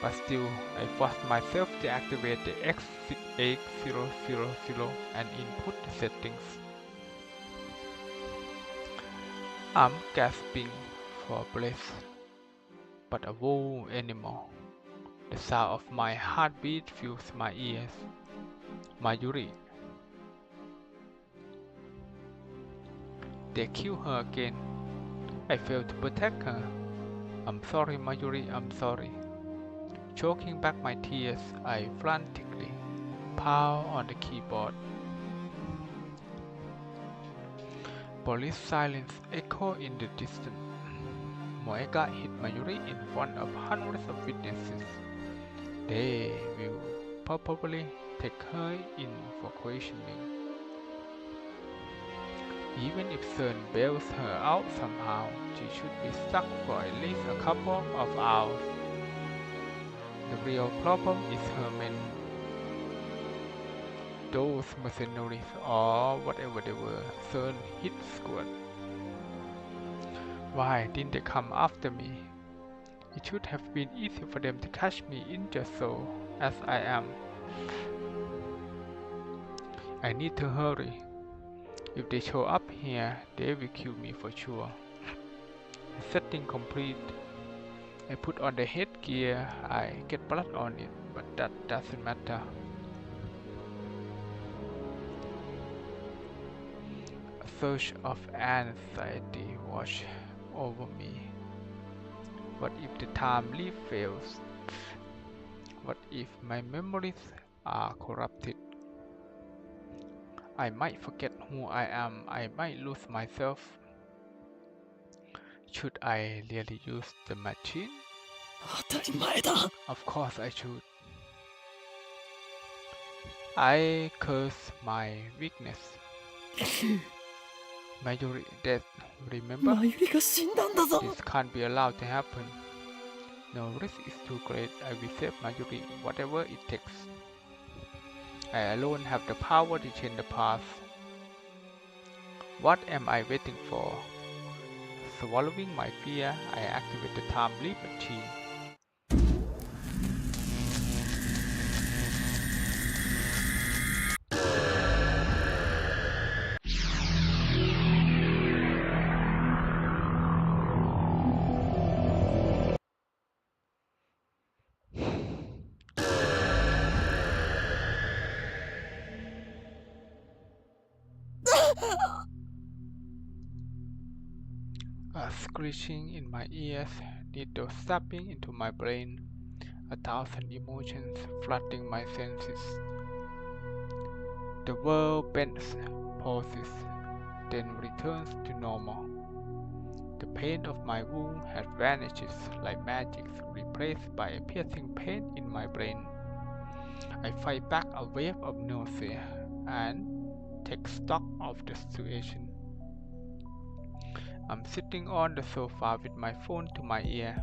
But still, I force myself to activate the X8000 and input the settings. I'm gasping for breath, but a whoa anymore. The sound of my heartbeat fills my ears. Mayuri. They kill her again. I failed to protect her. I'm sorry, Mayuri, I'm sorry. Choking back my tears, I frantically pound on the keyboard. Police sirens echo in the distance. Moeka hit Mayuri in front of hundreds of witnesses. They will probably take her in for questioning. Even if Sun bails her out somehow, she should be stuck for at least a couple of hours. The real problem is her men. Those mercenaries or whatever they were, Sun hit squad. Why didn't they come after me? It should have been easy for them to catch me injured so as I am. I need to hurry. If they show up here, they will kill me for sure. Setting complete. I put on the headgear. I get blood on it, but that doesn't matter. A surge of anxiety washed over me. What if the time leap fails? What if my memories are corrupted? I might forget who I am. I might lose myself. Should I really use the machine? 当たり前だ。 Of course I should. I curse my weakness. Mayuri dead, remember? マユリが死んだんだぞ。 This can't be allowed to happen. No risk is too great. I will save Mayuri, whatever it takes. I alone have the power to change the past. What am I waiting for? Swallowing my fear, I activate the time leap machine. A screeching in my ears, needles stabbing into my brain, 1,000 emotions flooding my senses. The world bends, pauses, then returns to normal. The pain of my wound had vanished like magic, replaced by a piercing pain in my brain. I fight back a wave of nausea and take stock of the situation. I'm sitting on the sofa with my phone to my ear.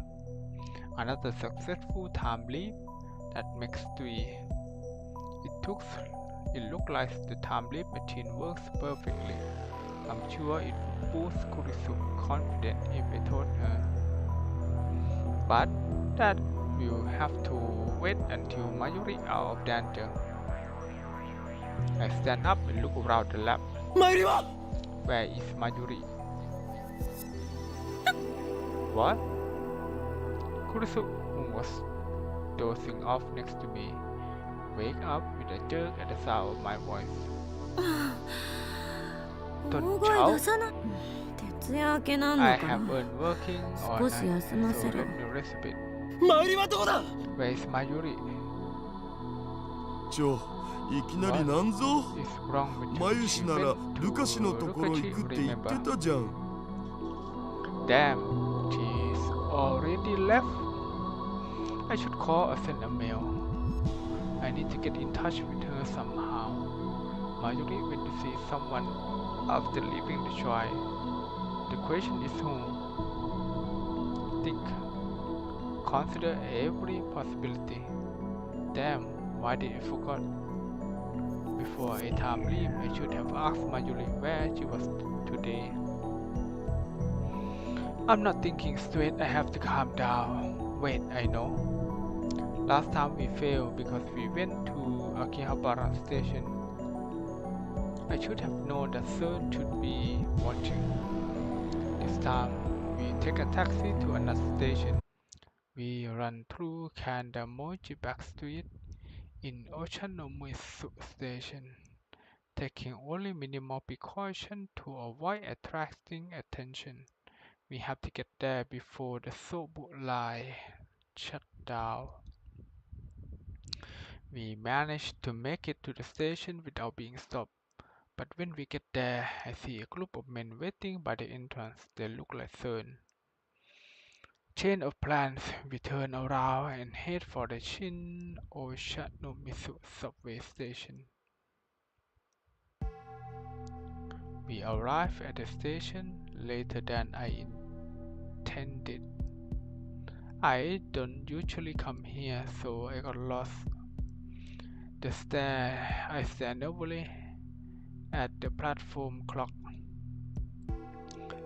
Another successful time leap that makes 3. It looked like the time leap machine works perfectly. I'm sure it would boost Kurisu's confidence if I told her. But that will have to wait until Mayuri are out of danger. I stand up and look around the lab. マユリは Where is Mayuri? What? Kurisu, who was dozing off next to me, wake up with a jerk at the sound of my voice. 大声出さな徹夜明けなんだ I から have been working all 少し night, 休ま so せろ let me rest a bit. マユリはどこだ Where is Mayuri? いきなりなんぞ Is wrong with マ you? ユシ She なら went ルカシの to ところ行くって言って remember. たじゃん Damn, she's already left. I should call or send a mail. I need to get in touch with her somehow. Mayuri went to see someone after leaving the shrine. The question is who? Think. Consider every possibility. Damn, why did I forget? Before a time leave, I should have asked Mayuri where she was today. I'm not thinking straight, I have to calm down. Wait, I know. Last time we failed because we went to Akihabara station. I should have known that Sun should be watching. This time, we take a taxi to another station. We run through Kandamoji back street in Ochanomizu station, taking only minimal precaution to avoid attracting attention. We have to get there before the Sobu line shut down. We managed to make it to the station without being stopped. But when we get there, I see a group of men waiting by the entrance. They look like CERN. Chain of plans, we turn around and head for the Shin Ochanomizu subway station. We arrive at the station later than I intended. I don't usually come here, so I got lost. I stand nervously at the platform clock.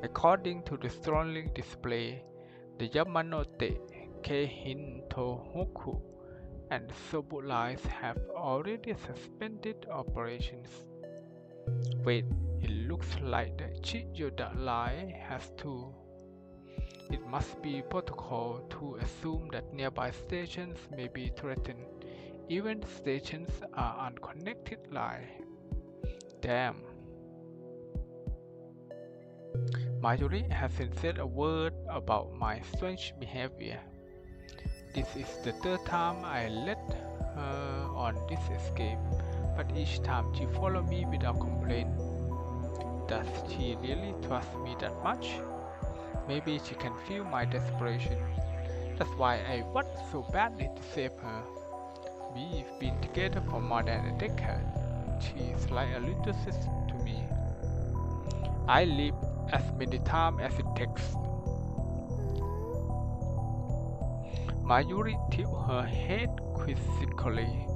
According to the Starlink display, the Yamanote, Keihin, Tohoku, and Sobu lines have already suspended operations. Wait, it looks like the Chiyoda line has too. It must be protocol to assume that nearby stations may be threatened, even stations are unconnected line. Damn. Mayuri hasn't said a word about my strange behavior. This is the third time I led her on this escape, but each time she followed me without complaint. Does she really trust me that much? Maybe she can feel my desperation. That's why I want so badly to save her. We've been together for more than a decade. She's like a little sister to me. I leave as many times as it takes. Mayuri tilted her head quizzically.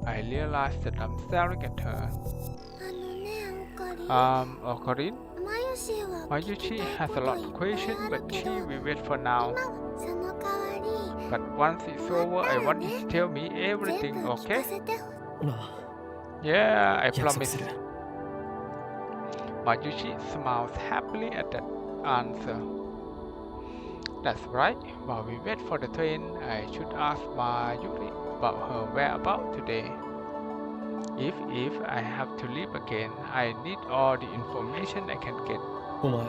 I realized that I'm staring at her. オカリン Okarin? マユシは Mayuchi has a lot of questions, but she will wait for now. その代わり But once it's over, I want you to tell me 全 everything, 部聞か okay? せて なあ Yeah, I 約束 promise. する Mayuchi smiles happily at that answer. That's right. While we wait for the train, I should ask Mayuri about her whereabouts today. If I have to leave again, I need all the information I can get. お前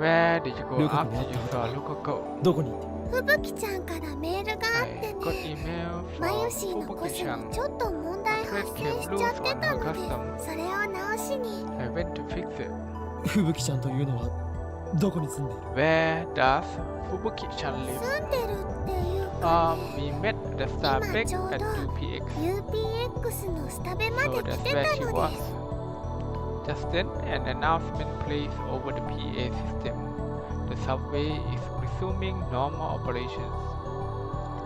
Where did you go ルカ子 after に会っ you た saw の Luko どこに 吹雪ちゃんからメールがあっ I て got ね email マユ from シーのコスに Fubuki-chan. ちょっと問題発生しちゃってたのでそれを直しに I went to fix it. 吹雪ちゃんというのはどこに住んでいる Where does Fubuki-chan live? 住んでるっていうか We met at the Stein Gate 今ちょう at ど UPX. UPX のスタベま So で来 that's て where た she の was. です Just then, an announcement plays over the PA system. The subway is resuming normal operations.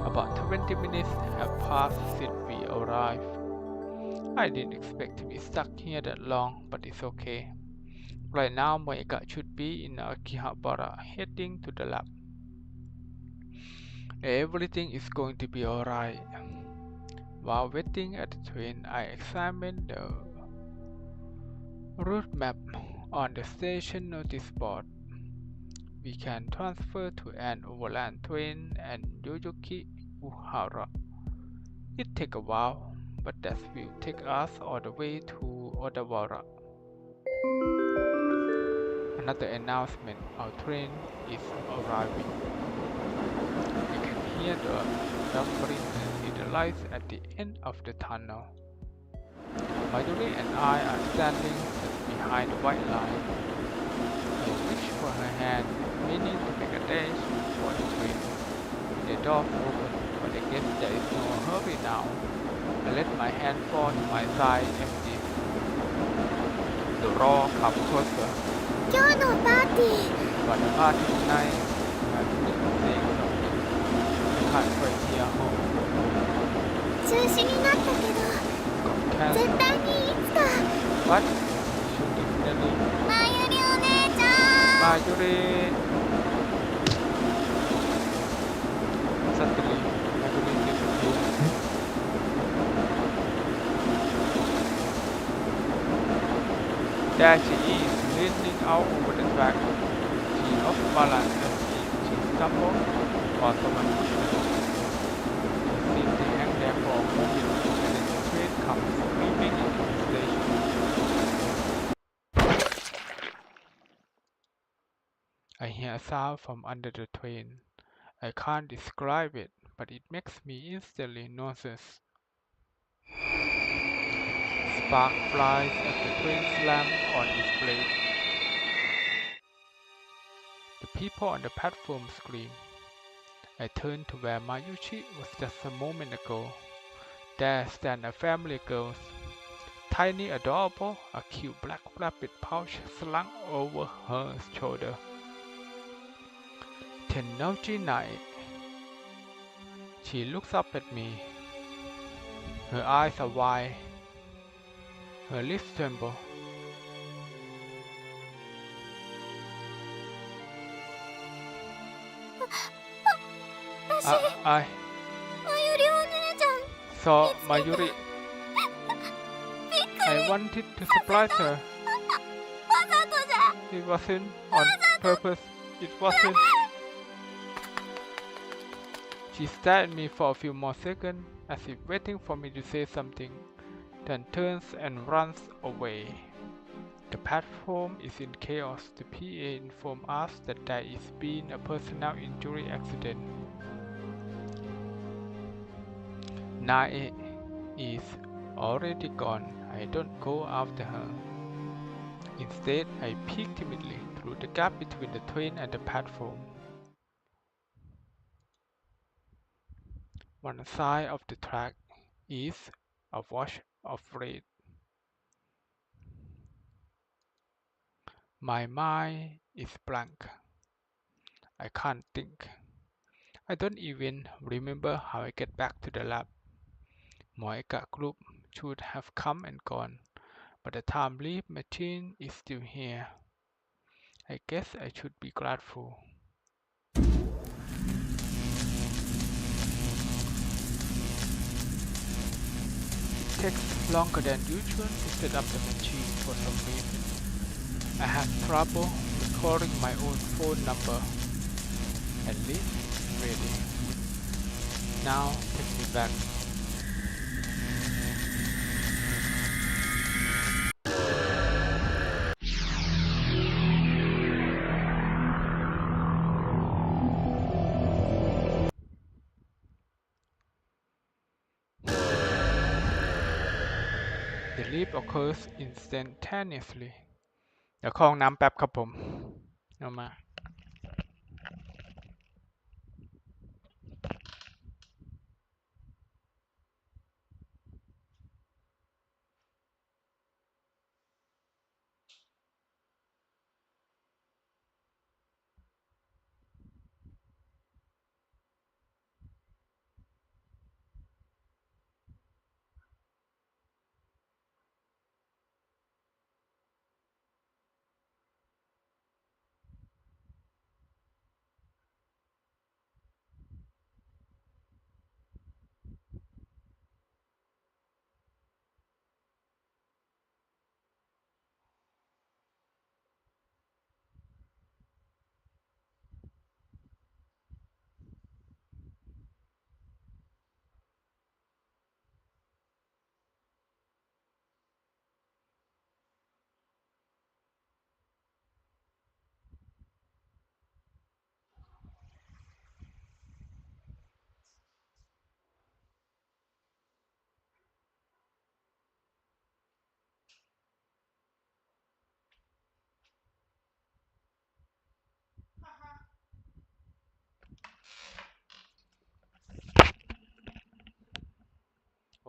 About 20 minutes have passed since we arrived. I didn't expect to be stuck here that long, but it's okay. Right now, Moeka should be in Akihabara, heading to the lab. Everything is going to be alright. While waiting at the train, I examined the route map on the station notice board. We can transfer to an overland train and Yoyogi Uhara. It takes a while, but that will take us all the way to Odawara. Another announcement, our train is arriving. You can hear the rumbling and see the lights at the end of the tunnel. Mayuri and I are standing just behind the white line. I reach for her hand, meaning to make a dash for the train. The doors open, but I guess there is no hurry now. I let my hand fall to my side empty. The roar comes closer. 今日のパーティー But the party tonight, I'm saying something. I can't quite hear home. 中止になったけど Got 絶 cancelled. 対にいつか What? Should definitely. まゆりお姉ちゃん Marjorie. Suddenly, Marjorie disappeared. There she is, leaning out over the track. She lost balance as if she stumbled or someone pushed her. She seemed to hang there for a moment, and then the train comes screaming into the station. I hear a sound from under the train. I can't describe it, but it makes me instantly nauseous. Spark flies as the train slams on its blade. The people on the platform scream. I turn to where Mayuchi was just a moment ago. There stand a family of girls. Tiny, adorable, a cute black rabbit pouch slung over her shoulder. Tennoji Nai. She looks up at me. Her eyes are wide. Her lips tremble. 私 I まゆりお姉ちゃん saw Mayuri. I wanted to surprise her. わざとじゃ It wasn't on purpose. It wasn't. She stared at me for a few more seconds, as if waiting for me to say something, then turns and runs away. The platform is in chaos. The PA informed us that there is been a personnel injury accident. Nae is already gone. I don't go after her. Instead, I peek timidly through the gap between the train and the platform. One side of the track is a wash of red. My mind is blank. I can't think. I don't even remember how I get back to the lab. Moeka group should have come and gone, but the time leap machine is still here. I guess I should be grateful. It takes longer than usual to set up the machine for some reason. I have trouble recalling my own phone number. At least it's ready. Now take me back. The leap occurs instantaneously. เดี๋ยวเข้าห้องน้ำแป๊บครับผม เอามา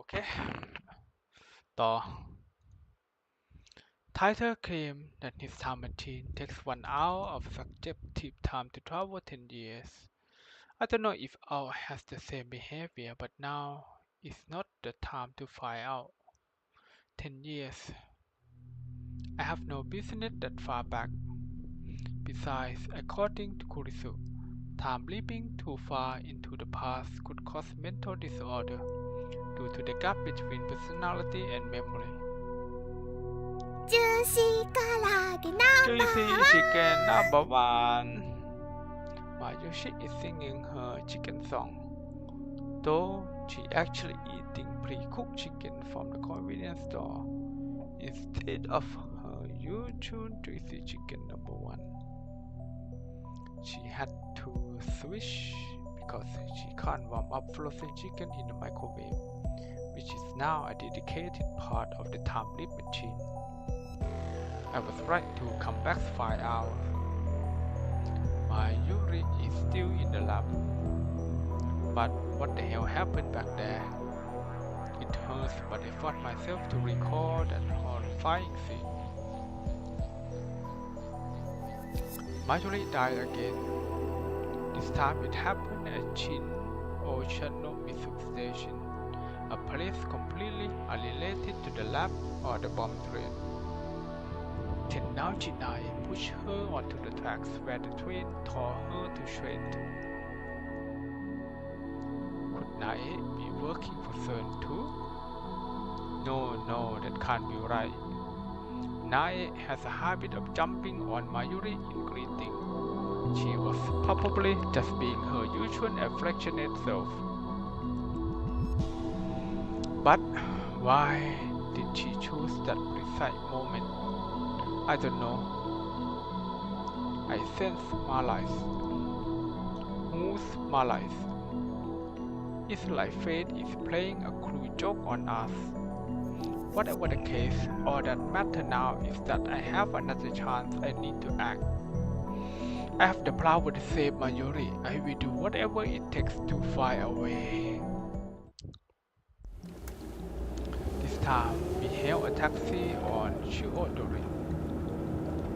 โอเคต่อ Title claimed that his time machine takes 1 hour of subjective time to travel 10 years. I don't know if all has the same behavior, but now is not the time to find out. 10 years. I have no business that far back. Besides, according to Kurisu, time leaping too far into the past could cause mental disorder due to the gap between personality and memory. ジューシー唐揚げナンバー Juicy chicken number 1. Mayushi is singing her chicken song, though she actually eating pre-cooked chicken from the convenience store instead of her usual juicy chicken number 1. She had to switch because she can't warm up frozen chicken in the microwave, which is now a dedicated part of the time leap machine. I was right to come back 5 hours. My Yuri is still in the lab. But what the hell happened back there? It hurts, but I fought myself to recall that horrifying scene. Marjorie died again. This time it happened at Shin Oceanomizu Station, a place completely unrelated to the lab or the bomb train. Tenouchi-nai pushed her onto the tracks where the train tore her to shreds. Could Nae be working for CERN too? No, that can't be right. Nae has a habit of jumping on Mayuri in greeting. She was probably just being her usual affectionate self. But why did she choose that precise moment? I don't know. I sense malice. Whose malice? It's like fate is playing a cruel joke on us. Whatever the case, all that matters now is that I have another chance. I need to act. I have the power to save Mayuri. I will do whatever it takes to fly away. This time, we hail a taxi on Shiodori.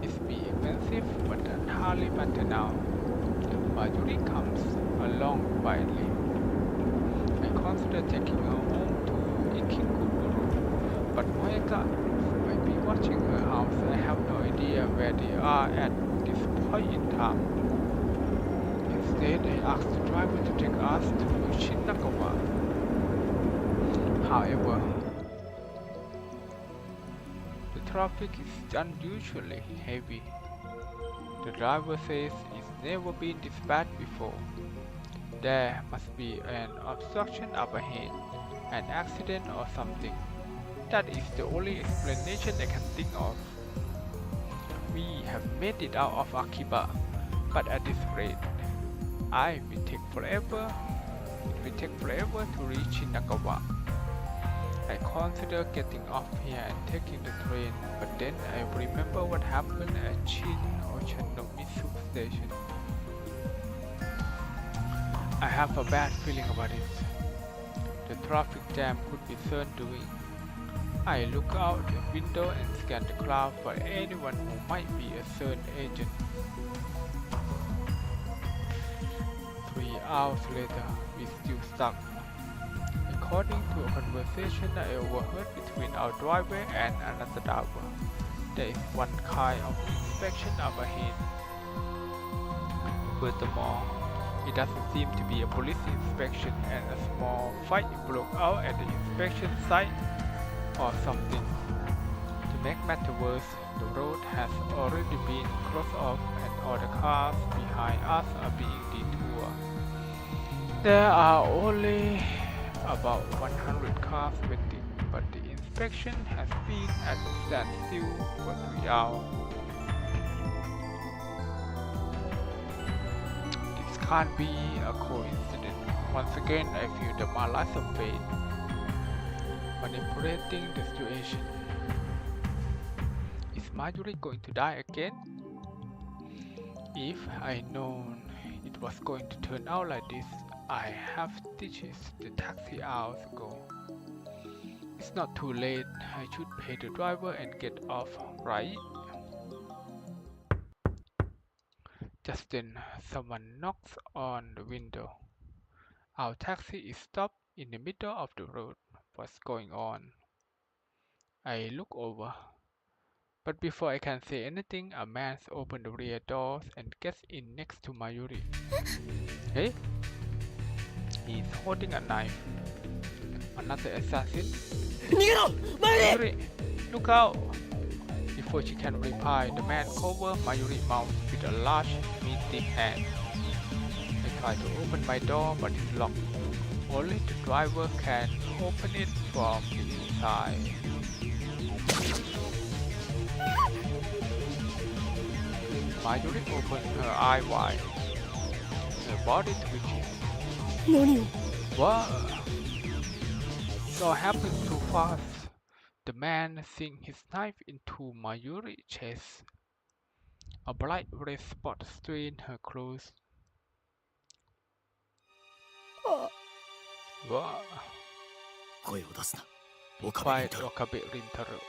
It's be expensive, but that hardly matter now. Mayuri comes along quietly. I consider taking her home to Ikigururu, but Moeka might be watching her house. I have no idea where they are at this point in time. Instead, I asked the driver to take us to Shinagawa. However, the traffic is unusually heavy. The driver says it's never been this bad before. There must be an obstruction up ahead, an accident or something. That is the only explanation I can think of. We have made it out of Akiba, but at this rate, it will take forever to reach Shinagawa. I consider getting off here and taking the train, but then I remember what happened at Shin Chanomizu Station. I have a bad feeling about it. The traffic jam could be CERN doing. I look out the window and scan the crowd for anyone who might be a CERN agent. 3 hours later, we still stuck. According to a conversation I overheard between our driver and another driver, there is one kind of inspection up ahead. Furthermore, it doesn't seem to be a police inspection and a small fight broke out at the inspection site or something. To make matters worse, the road has already been closed off and all the cars behind us are being detoured. There are only about 100 cars waiting, but the inspection has been at a standstill for 3 hours. This can't be a coincidence. Once again, I feel the malice of fate manipulating the situation. Is Marjorie going to die again? If I known it was going to turn out like this, I have ditched the taxi hours ago. It's not too late. I should pay the driver and get off, right? Just then, someone knocks on the window. Our taxi is stopped in the middle of the road. What's going on? I look over. But before I can say anything, a man opens the rear doors and gets in next to Mayuri. Hey? He's holding a knife. Another assassin? 逃げろ前に Mayuri, look out! Before she can reply, the man covers Mayuri's mouth with a large, meaty hand. I try to open my door, but it's locked. Only the driver can open it from the inside. Mayuri opens her eye wide. Her body twitches. 何を What? It all happened too fast. The man sinks his knife into Mayuri's chest. A bright red spot stains her clothes. What? 声を出すな岡部 Fight 太郎 Okabe Rintaro.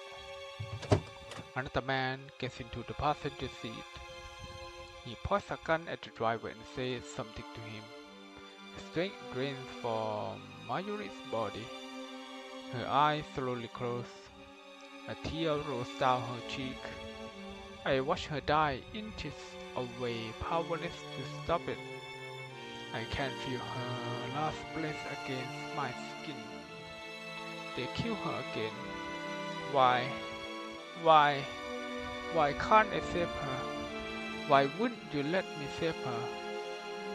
Another man gets into the passenger seat. He points a gun at the driver and says something to him. Strength drains from Mayuri's body. Her eyes slowly close. A tear rolls down her cheek. I watch her die inches away, powerless to stop it. I can feel her last breath against my skin. They kill her again. Why? Why can't I save her? Why wouldn't you let me save her?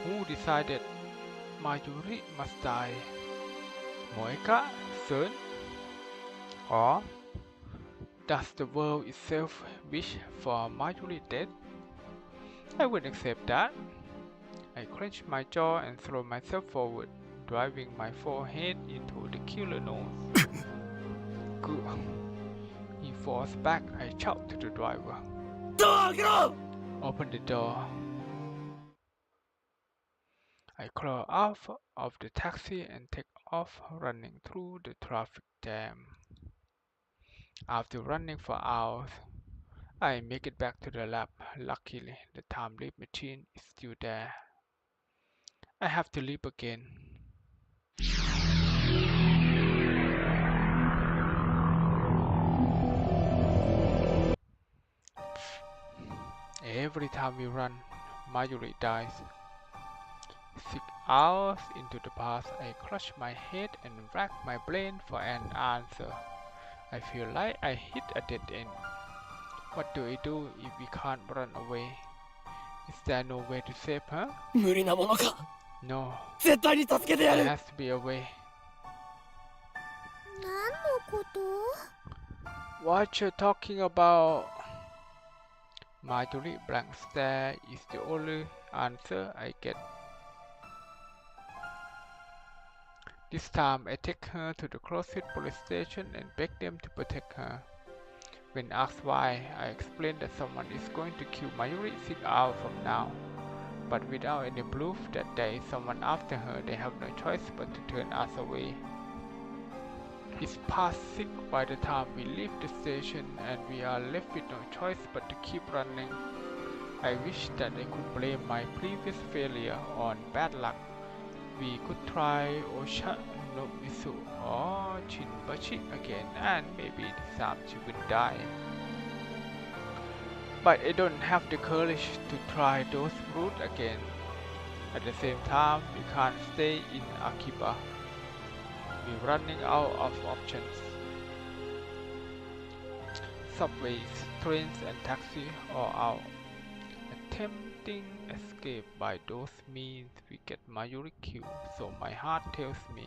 Who decided Mayuri must die? Moeka? CERN? Or does the world itself wish for Mayuri dead? I wouldn't accept that. I clench my jaw and throw myself forward, driving my forehead into the killer nose. Good. He falls back. I shout to the driver. ドア開けろ Open the door. I crawl out of the taxi and take off running through the traffic jam. After running for hours, I make it back to the lab. Luckily, the time leap machine is still there. I have to leap again. Every time we run, Mayuri dies. 6 hours into the past, I clutch my head and rack my brain for an answer. I feel like I hit a dead end. What do I do if we can't run away? Is there no way to save her? 無理なものか No, 絶対に助けてや there る has to be a way. 何のこと What you're talking about? Marjorie blank stare is the only answer I get. This time I take her to the closest police station and beg them to protect her. When asked why, I explained that someone is going to kill Mayuri 6 hours from now. But without any proof that there is someone after her, they have no choice but to turn us away. It's past 6 by the time we leave the station, and we are left with no choice but to keep running. I wish that I could blame my previous failure on bad luck. We could try Ochanomizu or Shinbachi again, and maybe this time she will die. But I don't have the courage to try those routes again. At the same time, we can't stay in Akiba. We're running out of options. Subways, trains and taxis are out. Attempting escape by those means we get Mayuri killed, so my heart tells me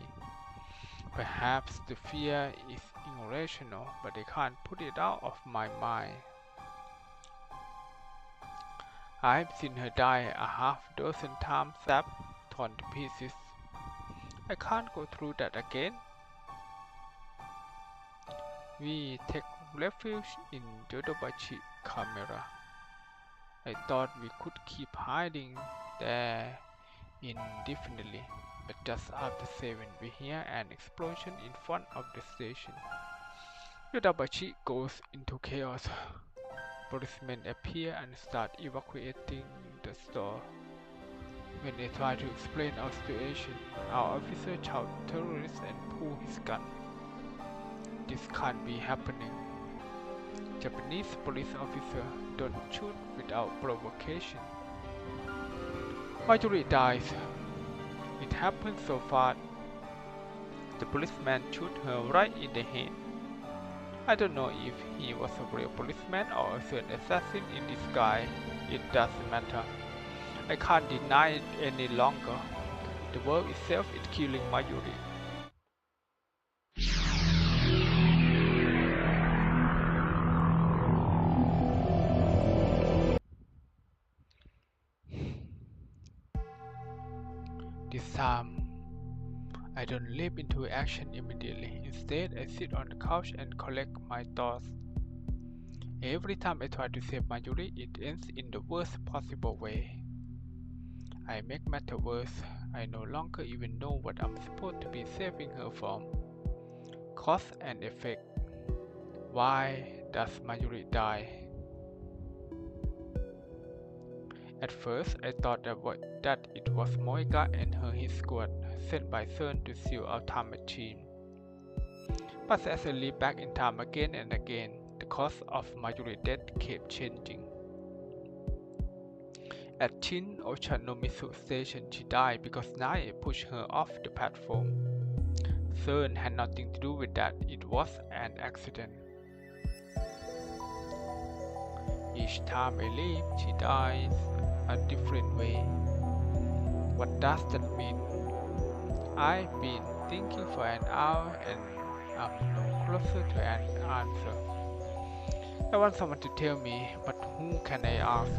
perhaps the fear is irrational, but I can't put it out of my mind. I've seen her die a half dozen times, stabbed, torn to pieces. I can't go through that again. We take refuge in Yodobashi camera. I thought we could keep hiding there indefinitely, but just after 7 we hear an explosion in front of the station. Yodobashi goes into chaos. Policemen appear and start evacuating the store. When I try to explain our situation, our officer shouts terrorists and pulls his gun. This can't be happening. Japanese police officer don't shoot without provocation. Mayuri dies. It happened so fast. The policeman shot her right in the head. I don't know if he was a real policeman or a certain assassin in disguise. It doesn't matter. I can't deny it any longer. The world itself is killing Mayuri. This time, I don't leap into action immediately. Instead, I sit on the couch and collect my thoughts. Every time I try to save Mayuri, it ends in the worst possible way. I make matters worse. I no longer even know what I'm supposed to be saving her from. Cause and effect. Why does Mayuri die? At first, I thought that it was Moeka and his squad sent by CERN to steal our time machine. But as I leap back in time again and again, the cause of Mayuri's death kept changing. At Shin Ochanomizu station, she died because Nae pushed her off the platform. CERN had nothing to do with that. It was an accident. Each time I leave, she dies a different way. What does that mean? I've been thinking for an hour and I'm no closer to an answer. I want someone to tell me, but who can I ask?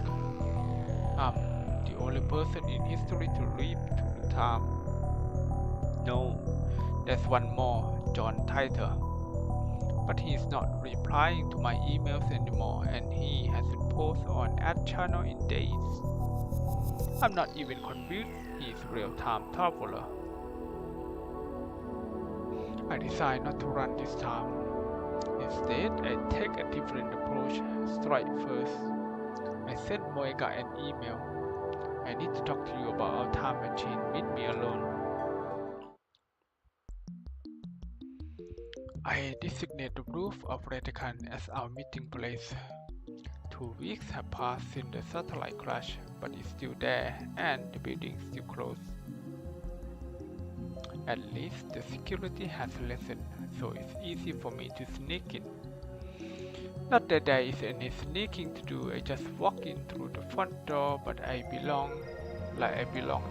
I'm the only person in history to read through time. No, there's one more, John Titor. But he's not replying to my emails anymore, and he hasn't posted on ad channel in days. I'm not even convinced he's real-time traveler. I decide not to run this time. Instead, I take a different approach. Strike first. I sent Moeka an email. I need to talk to you about our time machine. Meet me alone. I designate the roof of Retakan as our meeting place. 2 weeks have passed since the satellite crash, but it's still there and the building is still closed. At least the security has lessened, so it's easy for me to sneak in. Not that there is any sneaking to do, I just walk in through the front door, but I belong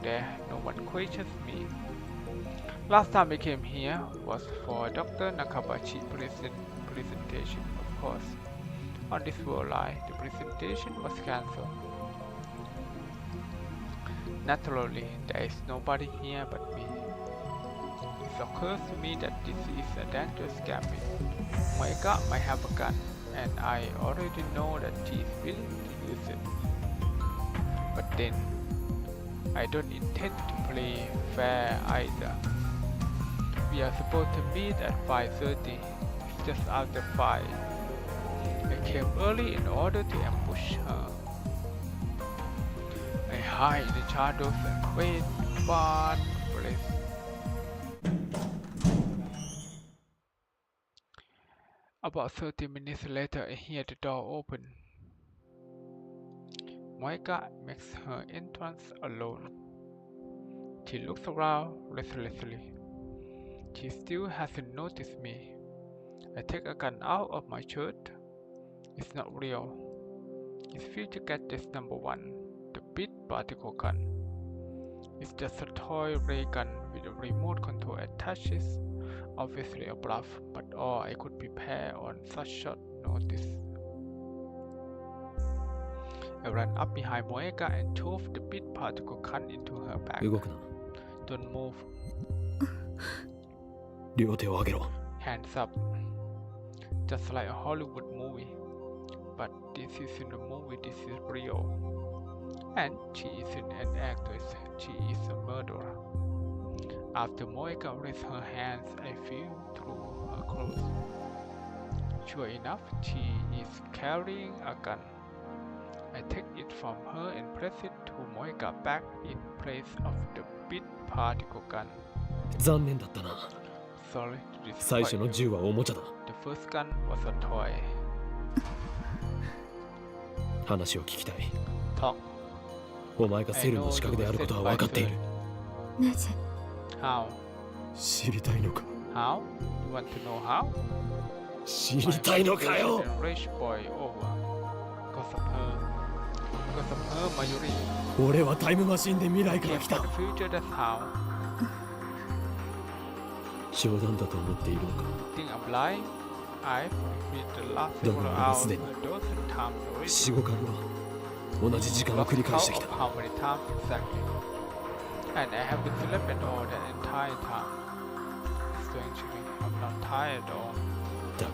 there, no one questions me. Last time I came here was for Dr. Nakabachi presentation, of course. On this world line, the presentation was cancelled. Naturally, there is nobody here but me. It occurs to me that this is a dangerous gambit. Moeka might have a gun. and I already know that she is willing to use it. But then, I don't intend to play fair either. We are supposed to meet at 5:30. It's just after 5. I came early in order to ambush her. I hide in the shadows and wait, but please. About 30 minutes later, I hear the door open. Moika makes her entrance alone. She looks around restlessly. She still hasn't noticed me. I take a gun out of my shirt. It's not real. It's future gadget number 1, the bit particle gun. It's just a toy ray gun with a remote control attaches. Obviously a bluff, but all I could prepare on such short notice. I ran up behind Moeka and shoved the bit particle gun into her back. 動くな Don't move. 両手を上げろ Hands up. Just like a Hollywood movie. But this isn't a movie, this is real. And she isn't an actress, she is a murderer. After Moeka raised her hands, I feel through her clothes. Sure enough, she is carrying a gun. I take it from her and press it to Moeka back in place of the bit particle gun. 残念だったな Sorry to 最初 disappoint の you. 銃はおもちゃだ The first gun was a toy. 話を聞きたい Talk. お前がセルの資格であることは分かっているなぜ How? 知りたいのか How? You want to know how? 知りたいのかよ And rich boy over. Because of her, Mayuri 俺はタイムマシンで未来から came 来 from た the future. That's how. 冗談だと思っているのか Think I'm lying? I've read the last Don't several worry, hours listen. a dozen times already. 4、5回は同じ時間を繰り返してき How た many times exactly? And I haven't slept at all that entire time. Strangely, I'm not tired at all. だか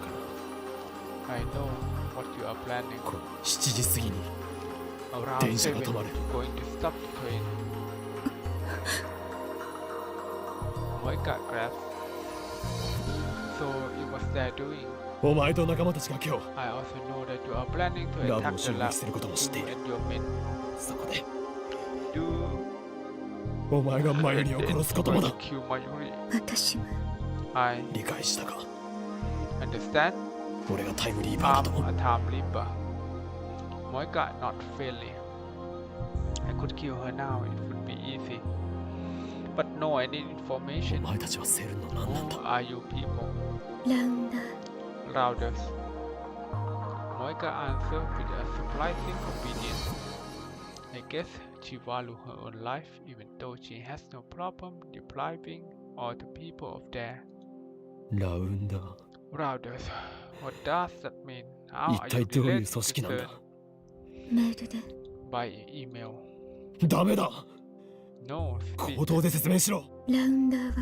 ら I know what you are planning. この7時過ぎに Around 電車 7, が止まる you're going to stop the train. Moika grabs. So it was their doing. お前と仲間たちが今日 I also know that you are planning to ラブを attack 襲 the 撃 lab. することも知ってい You る and your men そこで do お前がマユリを殺すこともだ kill Mayuri. 私が I 理解したか understand. 俺がタイムリーパーだと I'm a time leaper. Moika not fairly. I could kill her now. It would be easy. But no, I need お information. 前たちはセルの何なんだ Who are you people? ラウンダー Rounders. Moika answered with a surprising obedience. I guess she values her own life even though she has no problem depriving all the people of their ラウンダー rounders. What does that mean? How 一 are 体 you どういう related 組織なん to だ her? メールで By email. ダメだ No, 口 speak. 頭で説明しろラウンダーは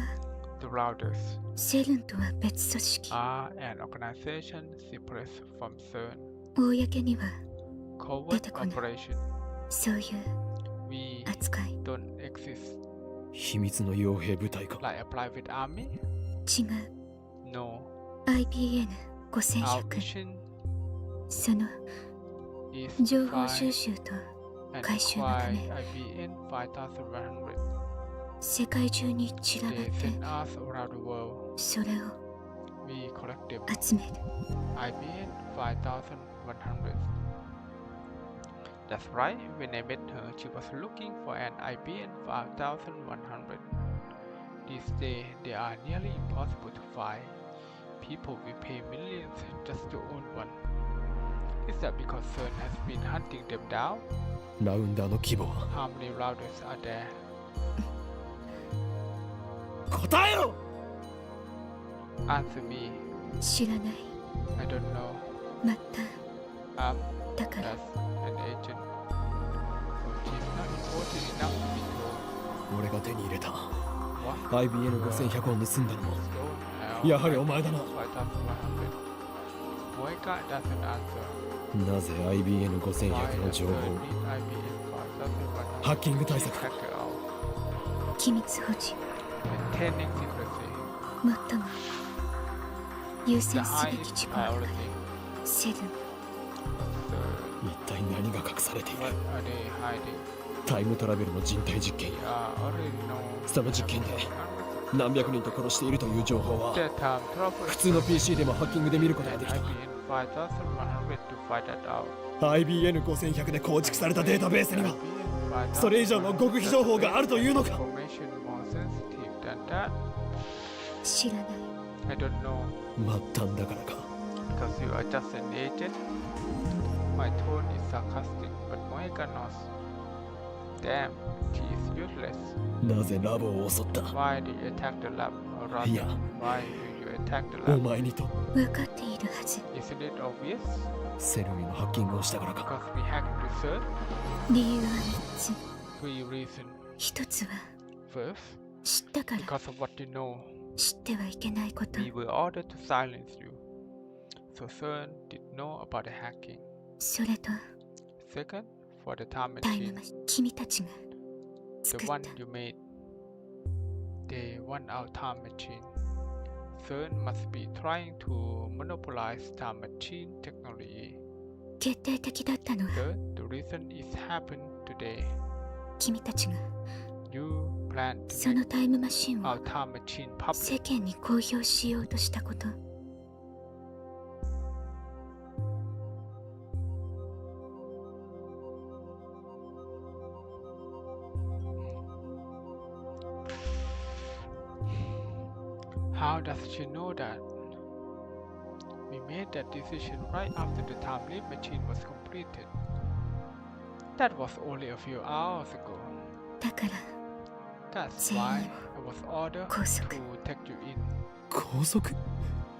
The rounders セルンとは別組織 are an organization separate from CERN. 公には Covert 出てこない。 operation. そういう We 扱い don't exist 秘密の傭兵部隊か like a private army. 違う No. IBN Our 5100 mission その is 情 to 報収 find 集と and 回収のた acquire め IBN 5100. 世界中に散らばっ They て send us around the world. それを We collect them. 集める IBN 5100. That's right. When I met her, she was looking for an IBN 5100. These days, they are nearly impossible to find. People will pay millions just to own one. Is that because CERN has been hunting them down? ラウンダーの規模は How many routers are there? 答えろ Answer me. 知らない I don't know. また I'm だから just an agent. So she's not important enough to be told. 俺が手に入れた What? IBN5100 を盗んだのも Stone? やはりお前だな 5100. Moika doesn't answer. なぜ IBN5100 の情報を Need IBN 5100ハッキング対策 hack it out. 機密保持 Maintaining secrecy. 最も優 The 先すべき highest 事項がある priority. セブン So 一体何が隠されている what are they hiding? タイムトラベルの人体実験 We are already know. その実験で何百人と殺しているという情報は Their time trouble. 普通の PC でもハッキングで見ることが And できた IBN 5100 to find that out. IBN5100 で構築されたデータベースには IBN それ以上の極秘情報があるというのか Information more sensitive than that. 知らない I don't know. 末端だからか Because you are just an agent. My tone is sarcastic, but Moeka knows. Damn, she is useless. なぜラボを襲った Why do you attack the lab? Or rather, Yeah. why do you attack the お lab? 前にと分かっているはず Isn't it obvious? セルへのハッキングをしたからか Because we hacked the cert? 理由は3つ Three reasons. 一つは First, 知ったから because of what you know, 知ってはいけないこと we were ordered to silence you. So CERN did know about the hacking. それと Second, for the time タイム machine, マシン君たちが the 作っ one た you made. They want our time machine. CERN must be trying to monopolize time machine technology. 決定的だったのは Third, the reason it happened today. 君たちが You plan そ to の make タイムマシンを our time machine 世 public. 間に公表しようとしたこと How does she know that? We made that decision right after the time leap machine was completed. That was only a few hours ago. だから That's why I was ordered 拘束 to take you in. 拘束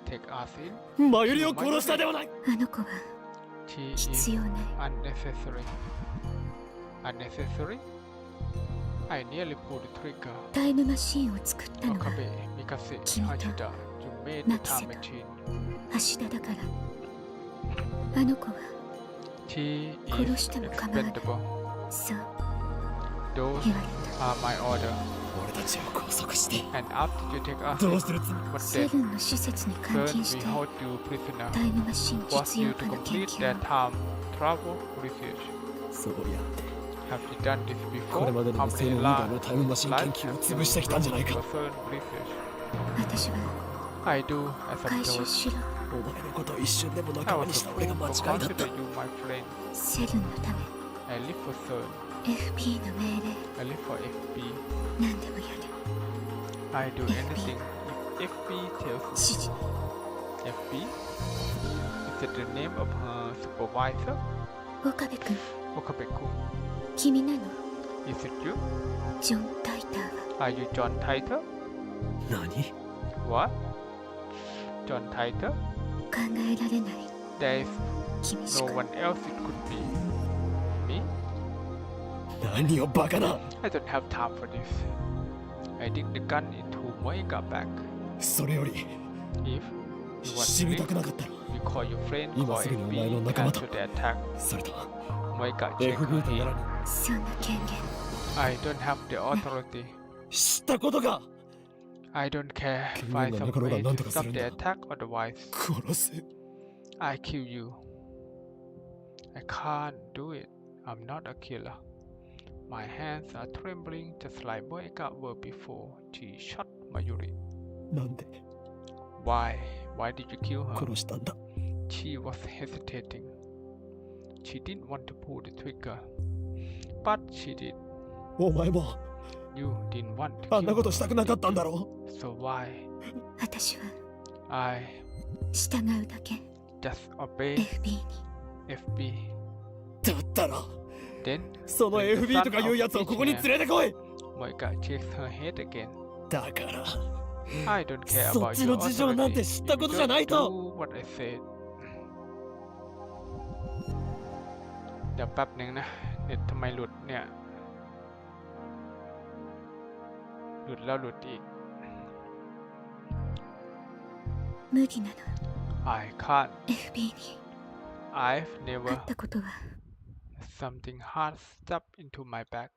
Take us in. マユリを殺したではないあの子は She is 必要ない unnecessary. Unnecessary? I nearly pulled the trigger. タイムマシンを作ったのは Okabe, Mikase, 君と Hashida, you made the ナキセ time と machine. 橋田だからあの子は She 殺 is しても構わない expendable. そう Those 言われ are my order. 俺たちを拘束して And after you take us ど in, うするつも what たセ then? ブンの施設に監 Third, 禁し we て hold you prisoner. タイムマシン Force 実 you 用 to 化の研 complete 究 their を time travel research. そうやって Have you done this こ before? れまでの How 無性 many のリーダーの lives タイムマシン研 have 究を you 潰してきたんじゃないか for certain research? 私は I do as I'm 回収 told. しろお前のことを一瞬でも I 仲間 was にし a た俺が fool 間 to 違いだった consider you my friend. セブンのため I live for CERN. FP の命令 I live for FB. 何でもやる I do anything if FB tells 指 me. 示 FB? Is it the name of her supervisor? 岡部君 Okabe-kun. 君なの Is it you? ジョン・タイターは Are you John Titor? 何 What? John Titor? 考えられない There is 君し no か one else it could be. Me? 何をバカな I don't have time for this. I dig the gun into Moeka back. それより If you 死 want に to たくなかったら you call your friend, 今 call すぐにお前の FB, 仲間と cancel the attack. それと Moeka, check FB her とや in. らにそんな権限 I don't have the authority. 知ったことか I don't care. 君 Find の some 中野が way 何 to とか stop するん the だ attack, otherwise 殺す I kill you. I can't do it. I'm not a killer. My hands are trembling just like Moeka were before she shot Mayuri. なんで Why? Why did you kill her? 殺したんだ She was hesitating. She didn't want to pull the trigger. But she did. お前も You didn't want to あんな kill こと her. したくなかったんだろ So why? 私は I 従うだけ just obey FB に FB. だったら Then その when the FB と son かいう of やつをここに Ichinen, 連れてこい Moeka shakes her head again. だから I don't care そっ about ちの your 事情なん authority. て知ったこと You じゃない just と do what I said. เดี๋ยวแป๊บหนึ่งนะ เน็ตทำไมหลุดเนี่ย หลุดแล้วหลุดอีก 無理なの I can't FB に I've 会 never ったことは something hard stuck into my back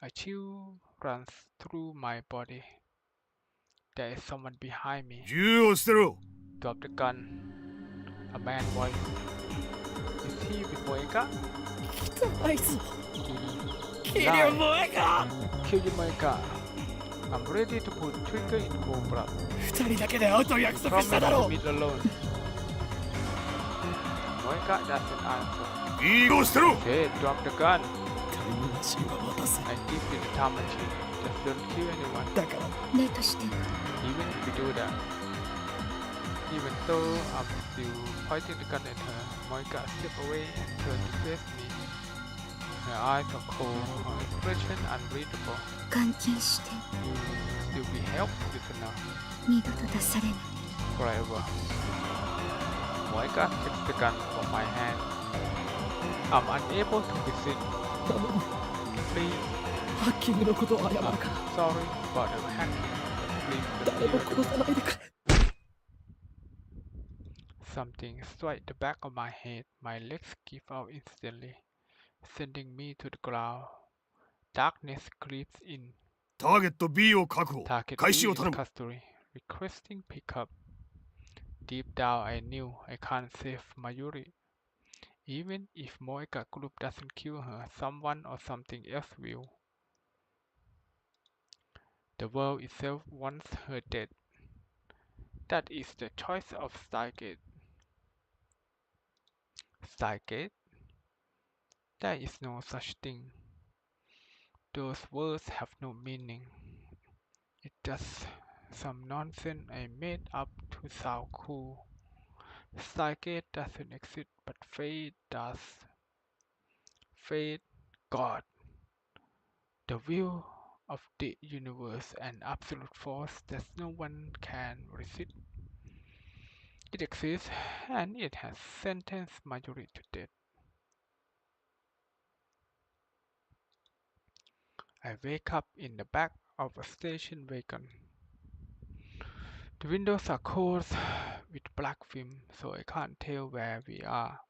a chill runs through my body there is someone behind me 銃を捨てろ drop the gun a man voice is he with Moeka あいつ キリョモエカ kill you Moeka I'm ready to pull trigger in cold blood 二人だけで会うと約束しただ promise ろ to meet alone Moeka doesn't answer いいを捨てろ say drop the gun タイムマシンは渡せ I give you the time machine just don't kill anyone だからだとしても even if you do that even though I'm still pointing the gun at her Moeka step away and turn to face me her eyes are cold her expression unreadable 監禁して you still be held prisoner 二度と出されない forever Moeka takes the gun from my hand I'm unable to resist 頼む please ハッキングのことを謝る I'm から sorry for the hacking please 誰も don't 殺さないでくれ Something strikes the back of my head. My legs give out instantly, sending me to the ground. Darkness creeps in. ターゲット B を確保 Target 開 B 始を in 頼む custody. Requesting pickup. Deep down, I knew I can't save Mayuri. Even if Moeka group doesn't kill her, someone or something else will. The world itself wants her dead. That is the choice of Stein Gate. Stein Gate? There is no such thing. Those words have no meaning. It's just some nonsense I made up to sound cool. Stein Gate doesn't exist, but fate does. Fate, God, the will of the universe, an absolute force that no one can resist. It exists, and it has sentenced Mayuri to death. I wake up in the back of a station wagon. The windows are closed with black film, so I can't tell where we are.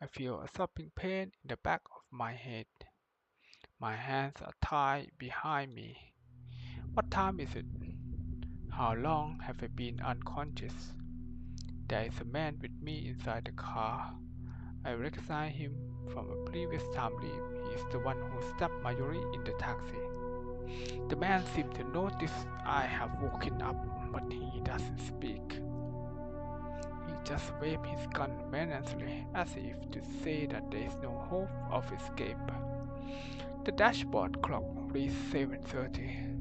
I feel a sobbing pain in the back of my head. My hands are tied behind me. What time is it? How long have I been unconscious? There is a man with me inside the car. I recognize him from a previous time leap. He is the one who stabbed Mayuri in the taxi. The man seems to notice I have woken up, but he doesn't speak. He just waves his gun menacingly, as if to say that there is no hope of escape. The dashboard clock reads 7:30.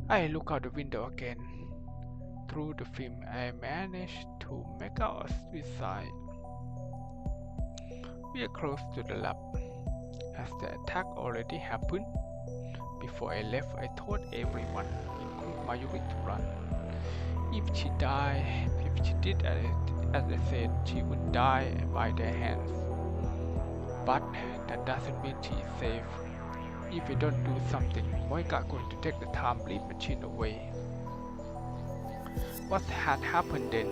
I look out the window again. Through the film, I manage to make out a street sign. We are close to the lab. Has the attack already happened? Before I left, I told everyone, including Mayuri, to run. If she did as I said, she would die by their hands. But that doesn't mean she is safe. If we don't do something, Moeka going to take the time leap machine away. What had happened then?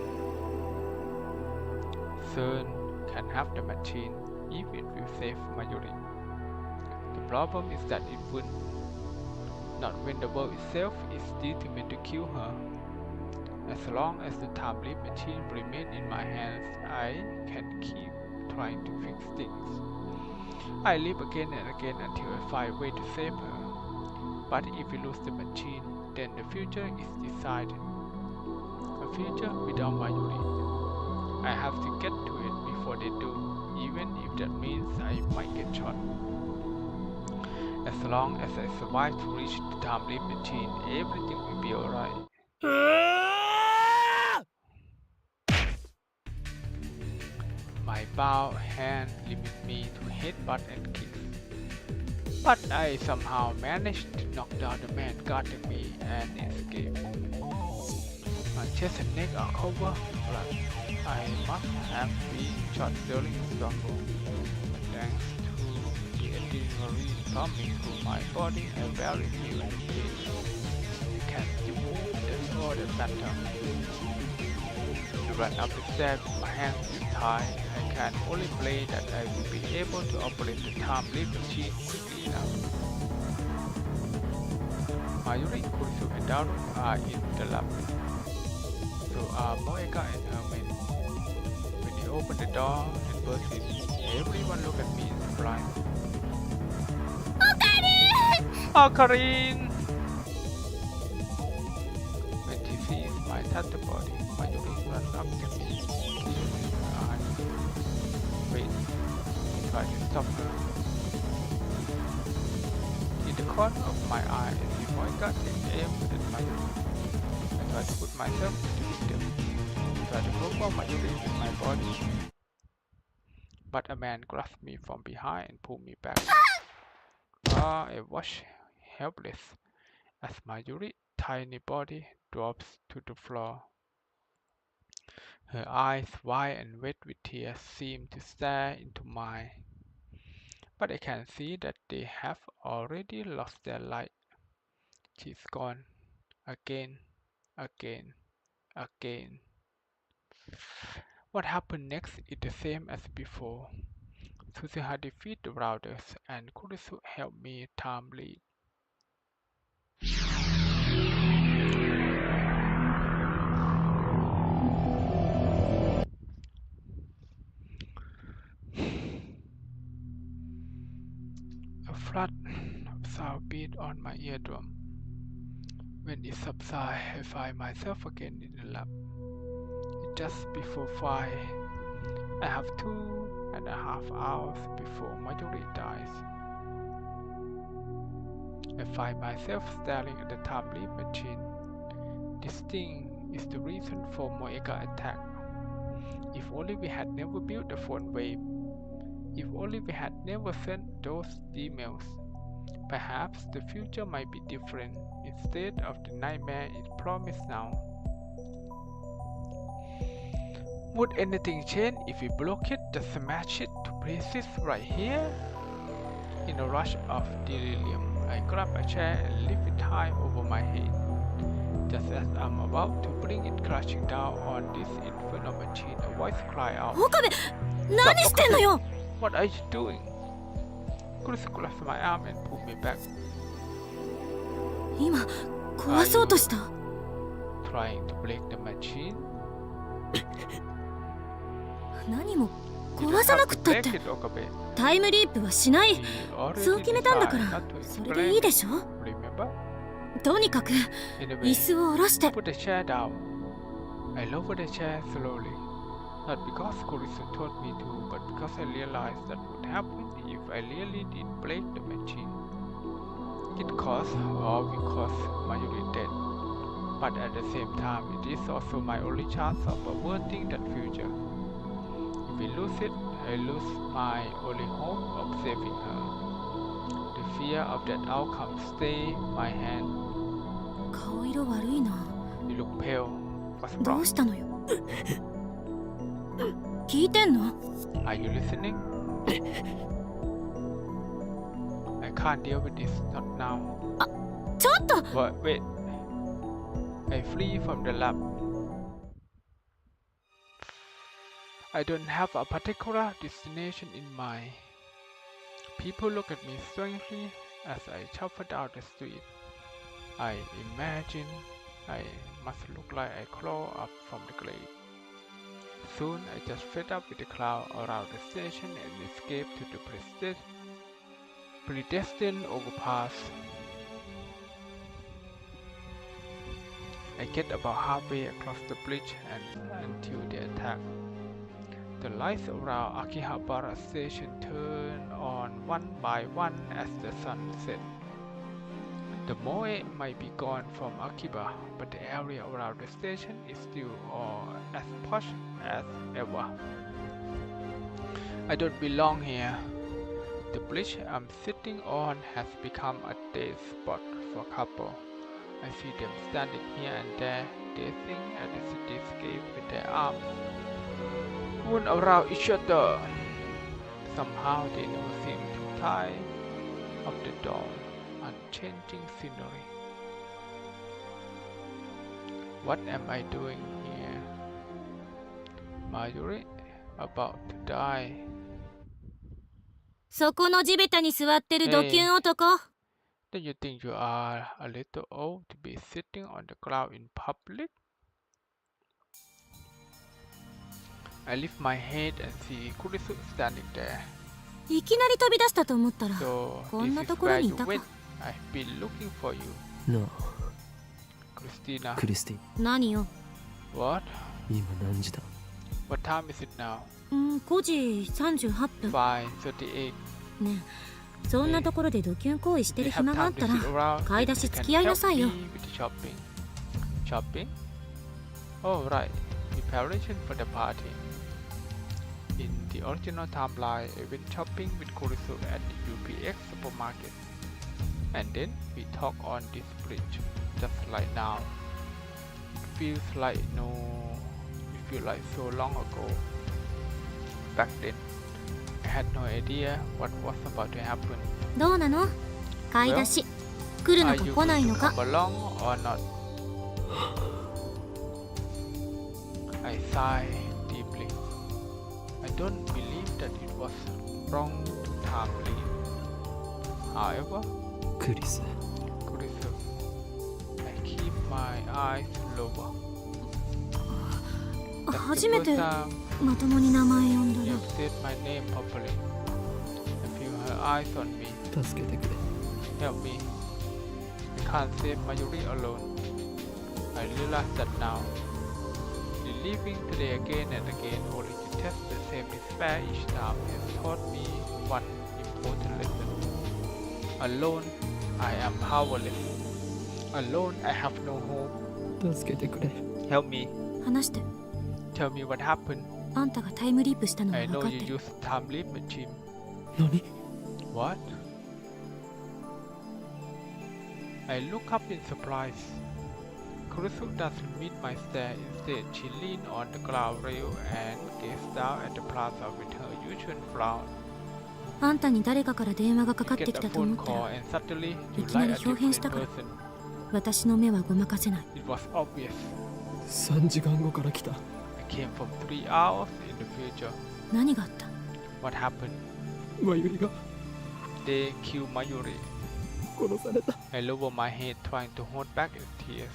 CERN can have the machine if it will save Mayuri. The problem is that it wouldn't. Not when the world itself is determined to kill her. As long as the time leap machine remains in my hands, I can keep trying to fix things. I live again and again until I find a way to save her. But if we lose the machine, then the future is decided. A future without Mayuri. I have to get to it before they do, even if that means I might get shot. As long as I survive to reach the time leap machine, everything will be alright. My bowed hand limit me to headbutt and kick. But I somehow managed to knock down the man guarding me and escape. My chest and neck are covered with blood. I must have been shot during the struggle. Thanks to the adrenaline pumping through my body, I barely feel any pain. The can still move, that's all that matters. To run up the stairs with my hands still tied, I can only pray that I will be able to operate the time leap machine quickly enough. Mayuri, Kurisu and Daru are in the lab. So are Moeka and her men. When they open the door and burst in, everyone look at me in surprise. Okarin! When she sees my tattoo body, Mayuri runs up to me, kisses her eyes. Wait, try to stop her. In the corner of my eye, I see Moeka take aim at Mayuri. I try to put myself into victim. I try to cover Mayuri with my body. But a man grasped me from behind and pulled me back. I watched helpless as Mayuri's tiny body drops to the floor. Her eyes, wide and wet with tears, seem to stare into mine. But I can see that they have already lost their light. She's gone. Again. What happened next is the same as before. Suzuha defeated the Routers and Kurisu helped me time lead. A flood of sound beat on my eardrum. When it subsides, I find myself again in the lab. It's just before 5. I have 2.5 hours before Mayuri dies. I find myself staring at the time leap machine. This thing is the reason for Moeka attack. If only we had never built the phone wave. If only we had never sent those emails. Perhaps the future might be different instead of the nightmare it promised now. Would anything change if we broke it, just smash it to pieces right here? In a rush of delirium, I grab a chair and lift it high over my head. Just as I'm about to bring it crashing down on this infernal machine, a voice cried out. Okabe! Nani shittenno yo? What are you doing? Kurisu grasped my arm and pulled me back. 今、壊そうとした。Trying to break the machine? 何も壊さなくったって。タイムリープはしない。そう決めたんだから、それでいいでしょ？とにかく、椅子を下ろして。Put the chair down. I lowered the chair slowly. Not because Kurisu told me to, but because I realized that would happen if I really did break the machine. It cost or will cost Mayuri death. But at the same time, it is also my only chance of averting that future. If we lose it, I lose my only hope of saving her. The fear of that outcome stay my hand. 顔色悪いな。You look pale. What's ど wrong? うしたのよ。聞いてんの？ Are you listening? I can't deal with this, not now. ちょっと。But wait. I flee from the lab. I don't have a particular destination in mind. People look at me strangely as I shuffle down the street. I imagine I must look like I crawl up from the grave. Soon I just fed up with the crowd around the station and escape to the predestined overpass. I get about halfway across the bridge and until the attack. The lights around Akihabara station turn on one by one as the sun sets. The moe might be gone from Akiba, but the area around the station is still as posh as ever. I don't belong here. The bridge I'm sitting on has become a dead spot for a couple. I see them standing here and there, gazing at the cityscape with their arms wound around each other. Somehow they never seem to tire of the dull, unchanging scenery. What am I doing here? Mayuri about to die. そこの地べたに座ってるドキュン男。Then you think you are a little old to be sitting on the ground in public? I lift my head and see Kurisu standing there. いきなり飛び出したと思ったら、 So こん this な is ところ where に you いたか。 went. I've been looking for you, なあ Christina. クリスティ、何よ。What? 今何時だ？ What time is it now? 5時38分。 5:38. ねえ、そんなところでドキュン行為して You る have 暇があ time った to ら sit around. 買い出 You し can 付き合いな help さいよ。 me with the shopping. Shopping? Oh right. Preparation for the party. In the original timeline, I went shopping with Kurisu at the UPX supermarket. And then we talk on this bridge, just like now. It feels like so long ago. Back then, I had no idea what was about to happen. どうなの？買い出し。来るの Are か you 来ない going の to か。 come along or not? I sigh deeply. I don't believe that it was wrong to time leave. However, クリス、 Kurisu, I keep my eyes lower. That's 初 the め first て time まともに名前呼んだ you な。 have said my name properly. I feel her eyes on me. 助けてくれ。 Help me. I can't save Mayuri alone. I realize that now. Believing today again and again only to test the same despair each time has taught me one important lesson. Alone, I am powerless. Alone, I have no hope. 助けてくれ。 Help me. 話して。 Tell me what happened. あんたがタイムリープしたのは I 分 know かって you る。 used time leap machine. 何？ What? I look up in surprise. Kurisu doesn't meet my stare. Instead, she leaned on the ground rail and gazed down at the plaza with her usual frown. あんたに誰かから電話がかか You ってき get a たと思 phone った call ら、 and suddenly you いきな like り a 表変 different したから。 person. 私の目はごまかせない。 It was obvious. 3時間後から来た。 I came from 3 hours in the future. 何があった？ What happened? マユリが They killed Mayuri. 殺された。 I lowered my head, trying to hold back the tears.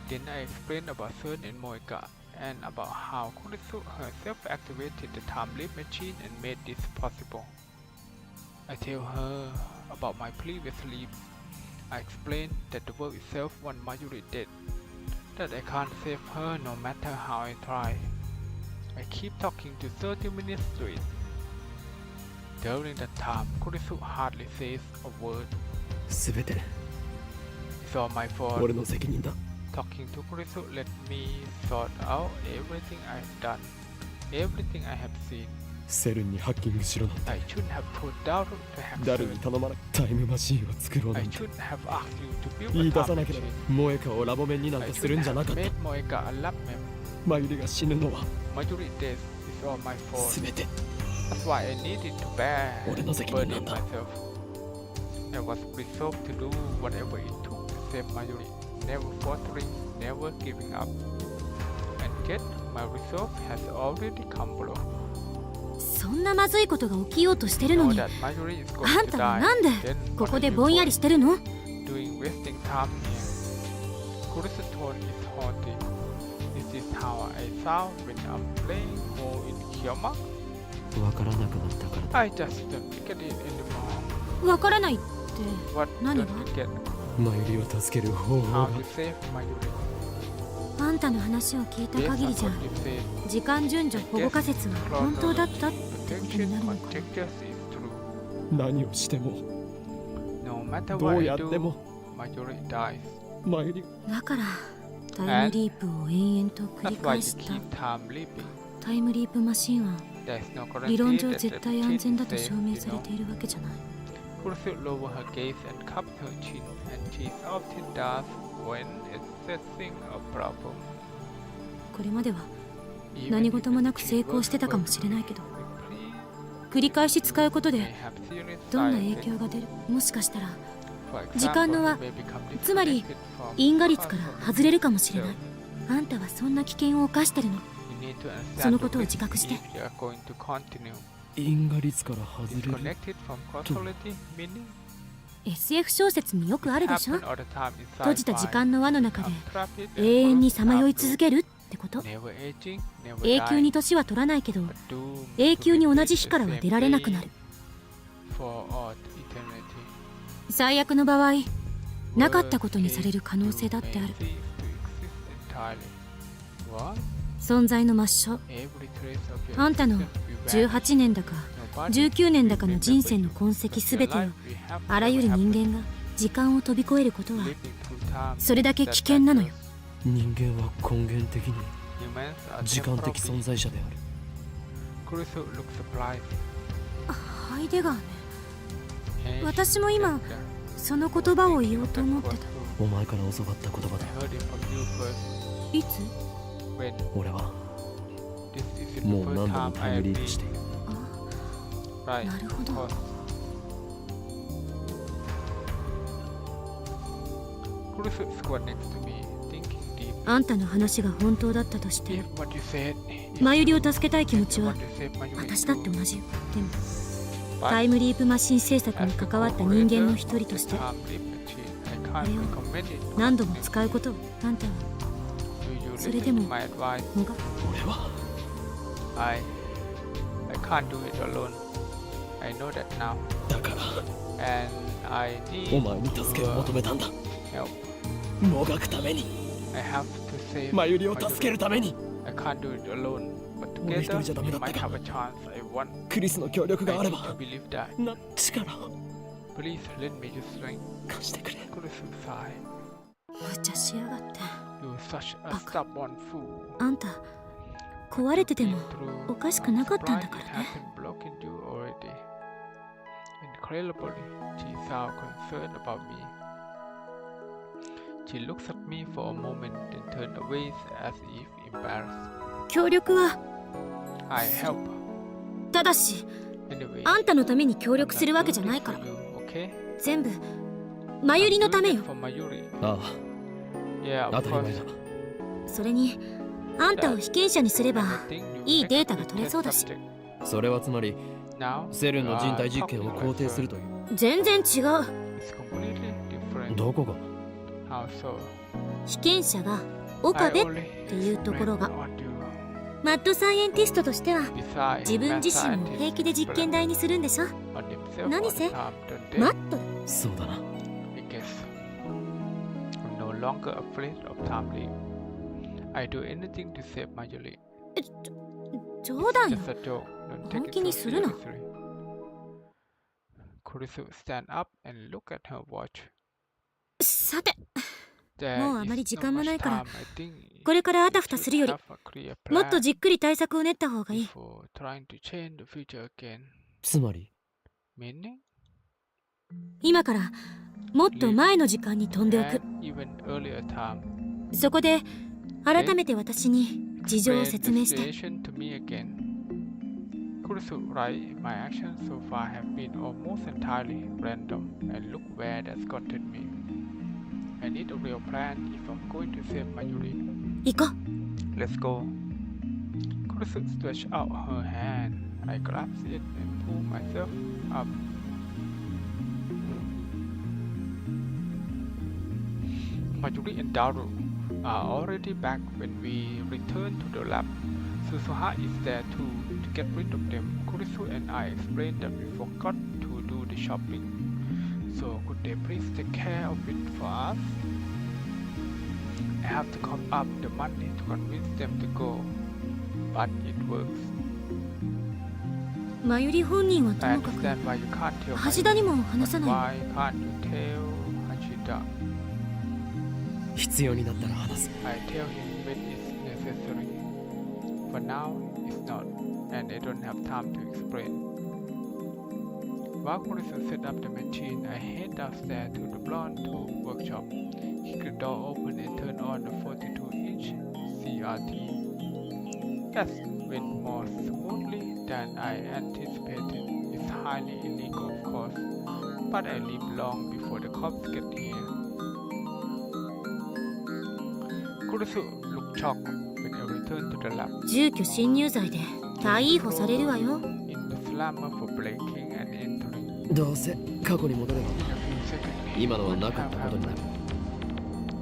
Then I explained about Sun and Moeka and about how Kurisu herself activated the time leap machine and made this possible. I tell her about my previous lives. I explained that the world itself wants Mayuri dead, that I can't save her no matter how I try. I keep talking to 30 minutes straight. During that time, Kurisu hardly says a word. すべて It's all my fault. 俺の責任だ。 Talking to Kurisu let me sort out everything I've done, everything I have seen. セルンにハッキングしろなんて I shouldn't have told Daru to hack 誰に Sun. 頼まない。タイムマシンを作ろうな I んて shouldn't have asked you to build 言い a 出 time さなければ machine. モエカをラボメンになん I てするん shouldn't じゃな have かった。 made Moeka a lab mem. マユリが死ぬのは Mayuri death is all my fault. すべて That's why I needed to bear 俺の責 the 任な burden んだ。 myself. I was resolved to do whatever it took to save Mayuri, never faltering, never giving up. And yet, my resolve has already crumbled. そんなまずいことが起きようとしてる Know のに、 that Mayuri is あ going ん to たは die. なんで Then こ what こ are で you ぼんやりしてるの？ doing wasting time here? Kurisu tone is haunting. Is this how I sound when I'm playing Ho in Kiyama? わからなくなったからだ。 I just don't get it anymore. わからないって。 What 何 don't が？ you get? マユリを助ける方法 How が to save Mayuri? あんたの話を聞いた Based 限 on りじゃ what you said, 時間順序保護仮説は本当だったってことに protection なるのか。 conjectures is true. 何をしても No matter ど what う I やって do, も Mayuri dies. マユリだからタイムリープを延々と繰り That's why 返 you した keep time leaping. タイムリープマシンは There's no 理論 guarantee 上 that the 絶対安全だと machine is 証 safe, 明 you され know. ているわけじゃない。 Kurisu lower her gaze and cupped her chin, and she often does when assessing a problem. これまでは Even 何 if 事もなく the 成 machine 功してたかも works しれないけど、 perfectly, 繰り返し使うこと may で have serious どんな side 影響 effects. が出る、もしかしたら時間の輪、つまり因果率から外れるかもしれない。あんたはそんな危険を冒してるの。そのことを自覚して。因果率から外れると SF 小説によくあるでしょ。閉じた時間の輪の中で永遠にさまよい続けるってこと。永久に年は取らないけど永久に同じ日からは出られなくなる。最悪の場合なかったことにされる可能性だってある。存在の抹消。あんたの18年だか19年だかの人生の痕跡すべてをあらゆる人間が時間を飛び越えることはそれだけ危険なのよ。人間は根源的に時間的存在者である。ハイデガーね。私も今その言葉を言おうと思ってた。お前から教わった言葉だ。いつ？俺はもう何度もタイムリープしている。なるほど。あんたの話が本当だったとしてマユリを助けたい気持ちは私だって同じよ。でもタイムリープマシン制作に関わった人間の一人としてこれを何度も使うことをあんたはそれでももが俺はI can't do it alone. I know that now. だから And I お need 前に助けを求めたんだ。 help. もがくために I have to save マユリを助けるために I can't do it alone. But 俺一 together 人じゃダメ we だった might か have a chance. I want. クリスの協力 I があれ need ば to believe that. な力を Please lend me your strength. 貸してくれ。 Kurisu sigh. 無茶しやがって。 You're such a stubborn fool. あんた壊れてても Through おかしくなかったんだ pride か it らね。 has been blocking you already. Incredibly, she sounds concerned about me. She looks at me for a moment, then turned away as if embarrassed. 協力は I help. ただし Anyway, あんたのために協 I'm 力 not するわけじゃ doing ない it か for ら you, okay? 全部マユリのため I'm よ。 doing it for Mayuri. あ Yeah, あ、 of 当たり前 course. だ。それにあんたを被験者にすれば Anything you いい make デ a ータが取れ test そうだし。 subject. それはつまり Now, セルンの you 人 are 体実験を talking 肯定 like する her. という。全然違う。 It's completely different. どこが How so? 被験者が岡 I 部っ only ていうところが explained on you. マッドサイエンティストとしては Besides, 自分自身を平気で実験台にするんでしょ。 on himself 何 all せ the time, don't マ they? ットだ。そうだな。 I guess. I'm no longer afraid of time leap. I do anything to save Mayuri. 冗談よ。 Just a joke. Don't take 本 it 気 so にするな。 seriously. Kurisu stand up and look at her watch. さて There もうあまり is 時 no 間も much ないから time. I think これからあた you ふた should するより have a clear もっと plan じっくり対策を練った方がいい。 before trying to change the future again. つまり Meaning? 今からもっと前の時間に飛んでおく。 And even earlier time. そこで改めて私に事情を Explain 説 the 明して。 situation to me again. Kurisu, right? My actions so far have been almost entirely random, and look where that's gotten me. I need a real plan if I'm going to save Mayuri. 行こう。 Let's go. Kurisu stretched out her hand. I grasped it and pulled myself up. Mayuri and Daru are already back when we return to the lab. Susuha is there too to get rid of them. Kurisu and I explained that we forgot to do the shopping. So could they please take care of it for us? I have to cough up the money to convince them to go. But it works. マユリ本人はと I もかく understand why you can't tell 橋田に Mayuri. も話 But さないの。 why can't you tell Hashida? 必要になったら話す。 I tell him when it's necessary. For now, it's not, and I don't have time to explain. While Kurisu set up the machine, I head downstairs to the blonde tool workshop. Kick the door open and turn on the 42-inch CRT. That went more smoothly than I anticipated. It's highly illegal, of course, but I leave long before before the cops get here. Kurusu looked shocked when I returned to the lab. 住居侵入罪で逮捕されるわよ。 In the slammer for breaking and entering. どうせ過去に戻れば In a few seconds, 今のはなかったことになる。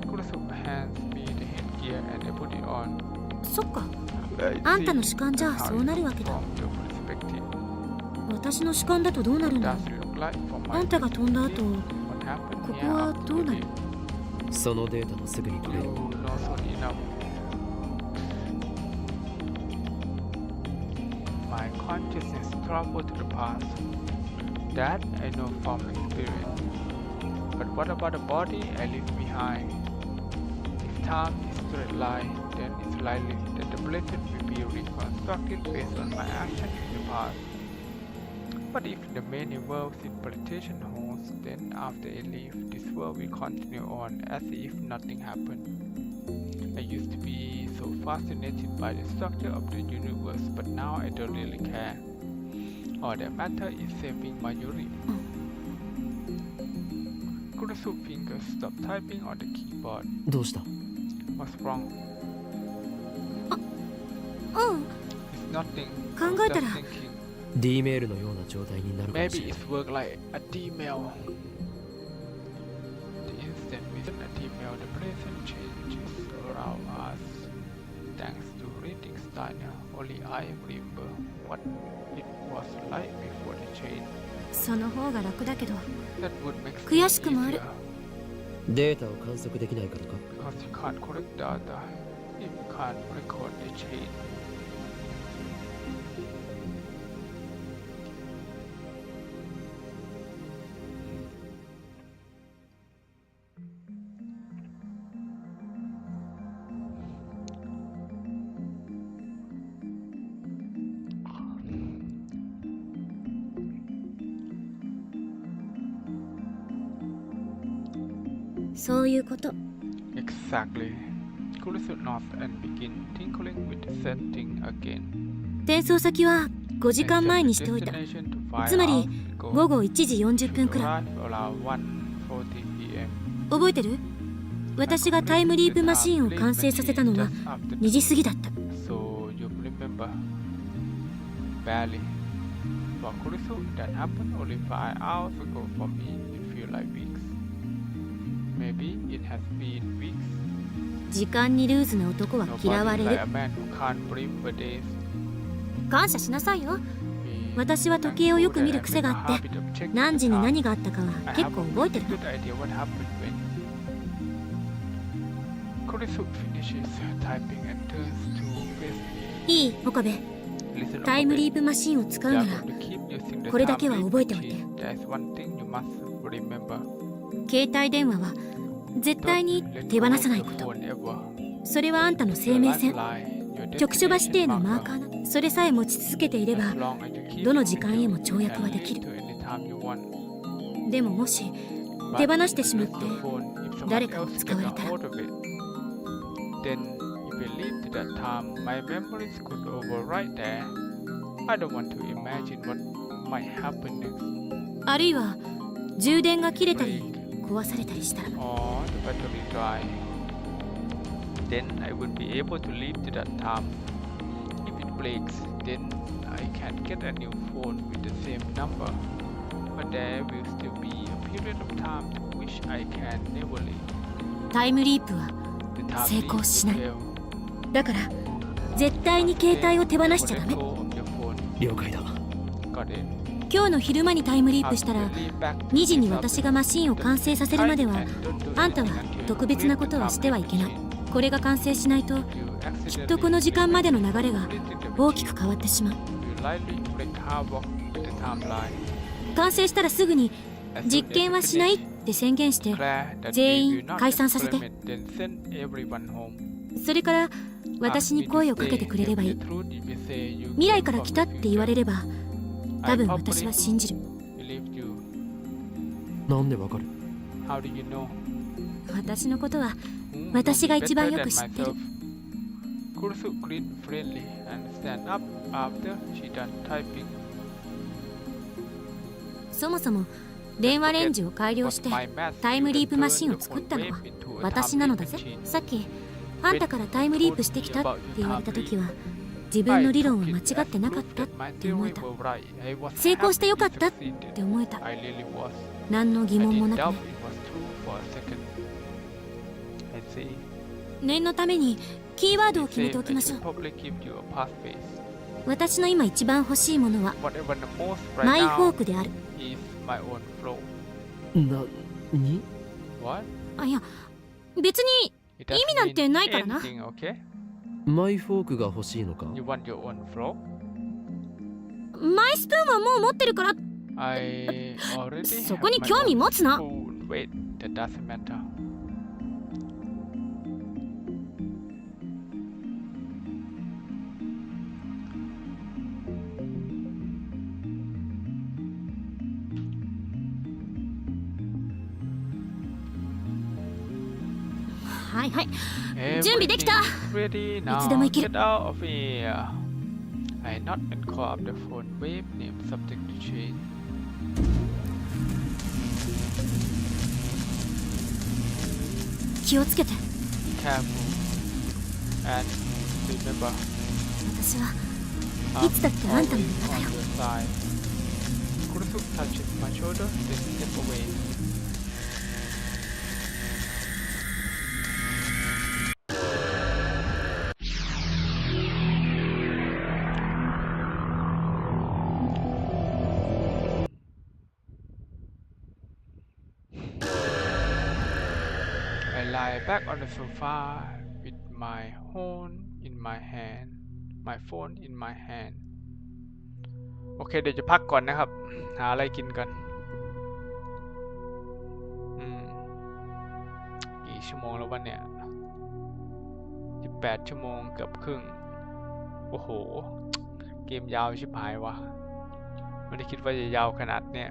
Kurusu hands me the headgear and I put it on. そっか。あんたの主観じゃそうなるわけだ。 From your perspective, 私の主観だとどうなるんだ。 does it look like from あ my んたが飛んだ後、 what happened こ here こは after どうな the る？ leave? そのデータもすぐに You 取れる。 know soon enough. My consciousness traveled to the past. That I know from experience. But what about the body I leave behind? If time is a straight line, then it's likely that the present will be reconstructed based on my actions in the past. But if the many worlds interpretation holds, then after I leave, this world will continue on as if nothing happened. I used to be so fascinated by the structure of the universe, but now I don't really care. All that matters is saving my Yuri. Kurusu's fingers stopped typing on the keyboard. どうした？ What's wrong? うん。 It's nothing. 考えたら Just thinking. D メールのような状態になるかもし Maybe れない。 it's work like a D-mail. The instant within a D-mail, the present changes around us. Thanks to reading Stein, only I remember what it was like before the change. その方が楽だけど、 That would make 悔 things しくもある。 easier データを観測できないからか？ because you can't collect data if you can't record the change.そういうこと。 Exactly. Kurusu nods and begin tinkling with the setting again. 転送先は5時間前にしておいた。つまり午後1時40分くらい。覚えてる？私がタイムリープマシンを完成させたのは2時過ぎだった。 So you remember? Barely. For Kurusu, that happened only 5 hours ago. For me, it feels like weeks. Maybe it has been weeks. 時間にルーズな男は嫌われ Nobody like る。 a man who can't remember days. 感謝しなさいよ。 Me, 私は時計をよく見る癖があって、 habit of checking 何時に the 何 time. があったかは I 結 have 構 a 覚えてる good の。 idea what happened when. Kurusu finishes typing and turns to face me. いい、岡部。 Listen, タイムリー Okabe. プマシンを使う You な are ら going to keep using the これだけは time 覚えておいて。 machine. There's one thing you must remember. 携帯電話は絶対に Don't let 手 go 放 of さない the こと。 phone ever. それはあんたの Your 生命線、 lifeline, your 局所場指定 destination のマー marker. カーな。それさえ持ち続けていれば As long as you keep どの using 時間へも it, 跳 you 躍は can でき leave る。 to any time you want. でももし But 手放してしまっ if て you lose the phone, if someone 誰かに else 使わ get れた a ら hold of it, then if you leave to that time, my memories could override there. I don't want to imagine what might happen next. あるいは充電が切れたり壊されたりしたら Or the battery dry. Then I would be able to leave to that time. If it breaks, then I can get a new phone with the same number. But there will still be a period of time to which I can never leave. タイムリープは The time 成功 leaves しない。 fail. だから絶対に携帯を手放しちゃダメ。 Let go of your phone. 了解だ。 Got it. 今日の昼間にタイムリープしたら After you leave back to 2時に this 私がマシンを完成させるまでは and don't do あんたは anything until you 特別なことはしてはいけない。 complete the time これが完成しないと machine. You きっとこの時間までの流れが accidentally completed the 大き machine. く変わってしまう。 You likely break havoc with the timeline. 完成したらすぐに As soon 実 as 験 you はしない finish, って宣言して、 declare that 全 we 員 will not 解散させて。 experiment, then send everyone home. それから私に声をかけてくれればいい。未来から来たって言われれば多分私は信じる。なんでわかる？私のことは私が一番よく知ってる。そもそも電話レンジを改良してタイムリープマシンを作ったのは私なのだぜ。さっきあんたからタイムリープしてきたって言われた時は自分の理論は間違ってなかったって思えた。成功してよかったって思えた。何の疑問もなくね。念のためにキーワードを決めておきましょう。私の今一番欲しいものはマイフォークである。何？あ、いや別に意味なんてないからな。マイフォークが欲しいのか？マイスプーンはもう持ってるから。そこに興味持つな。はいはい、準備できた。いつでも行ける。気をつけて。私はいつだってあんたの味方よ。I lie back on the sofa with my phone in my hand. My phone in my hand. โอเคเดี๋ยวจะพักก่อนนะครับหาอะไรกินกันกี่ชั่วโมงแล้ววันเนี่ย18 ชั่วโมงเกือบครึ่งโอ้โหเกมยาวชิบหายวะไม่ได้คิดว่าจะยาวขนาดเนี้ย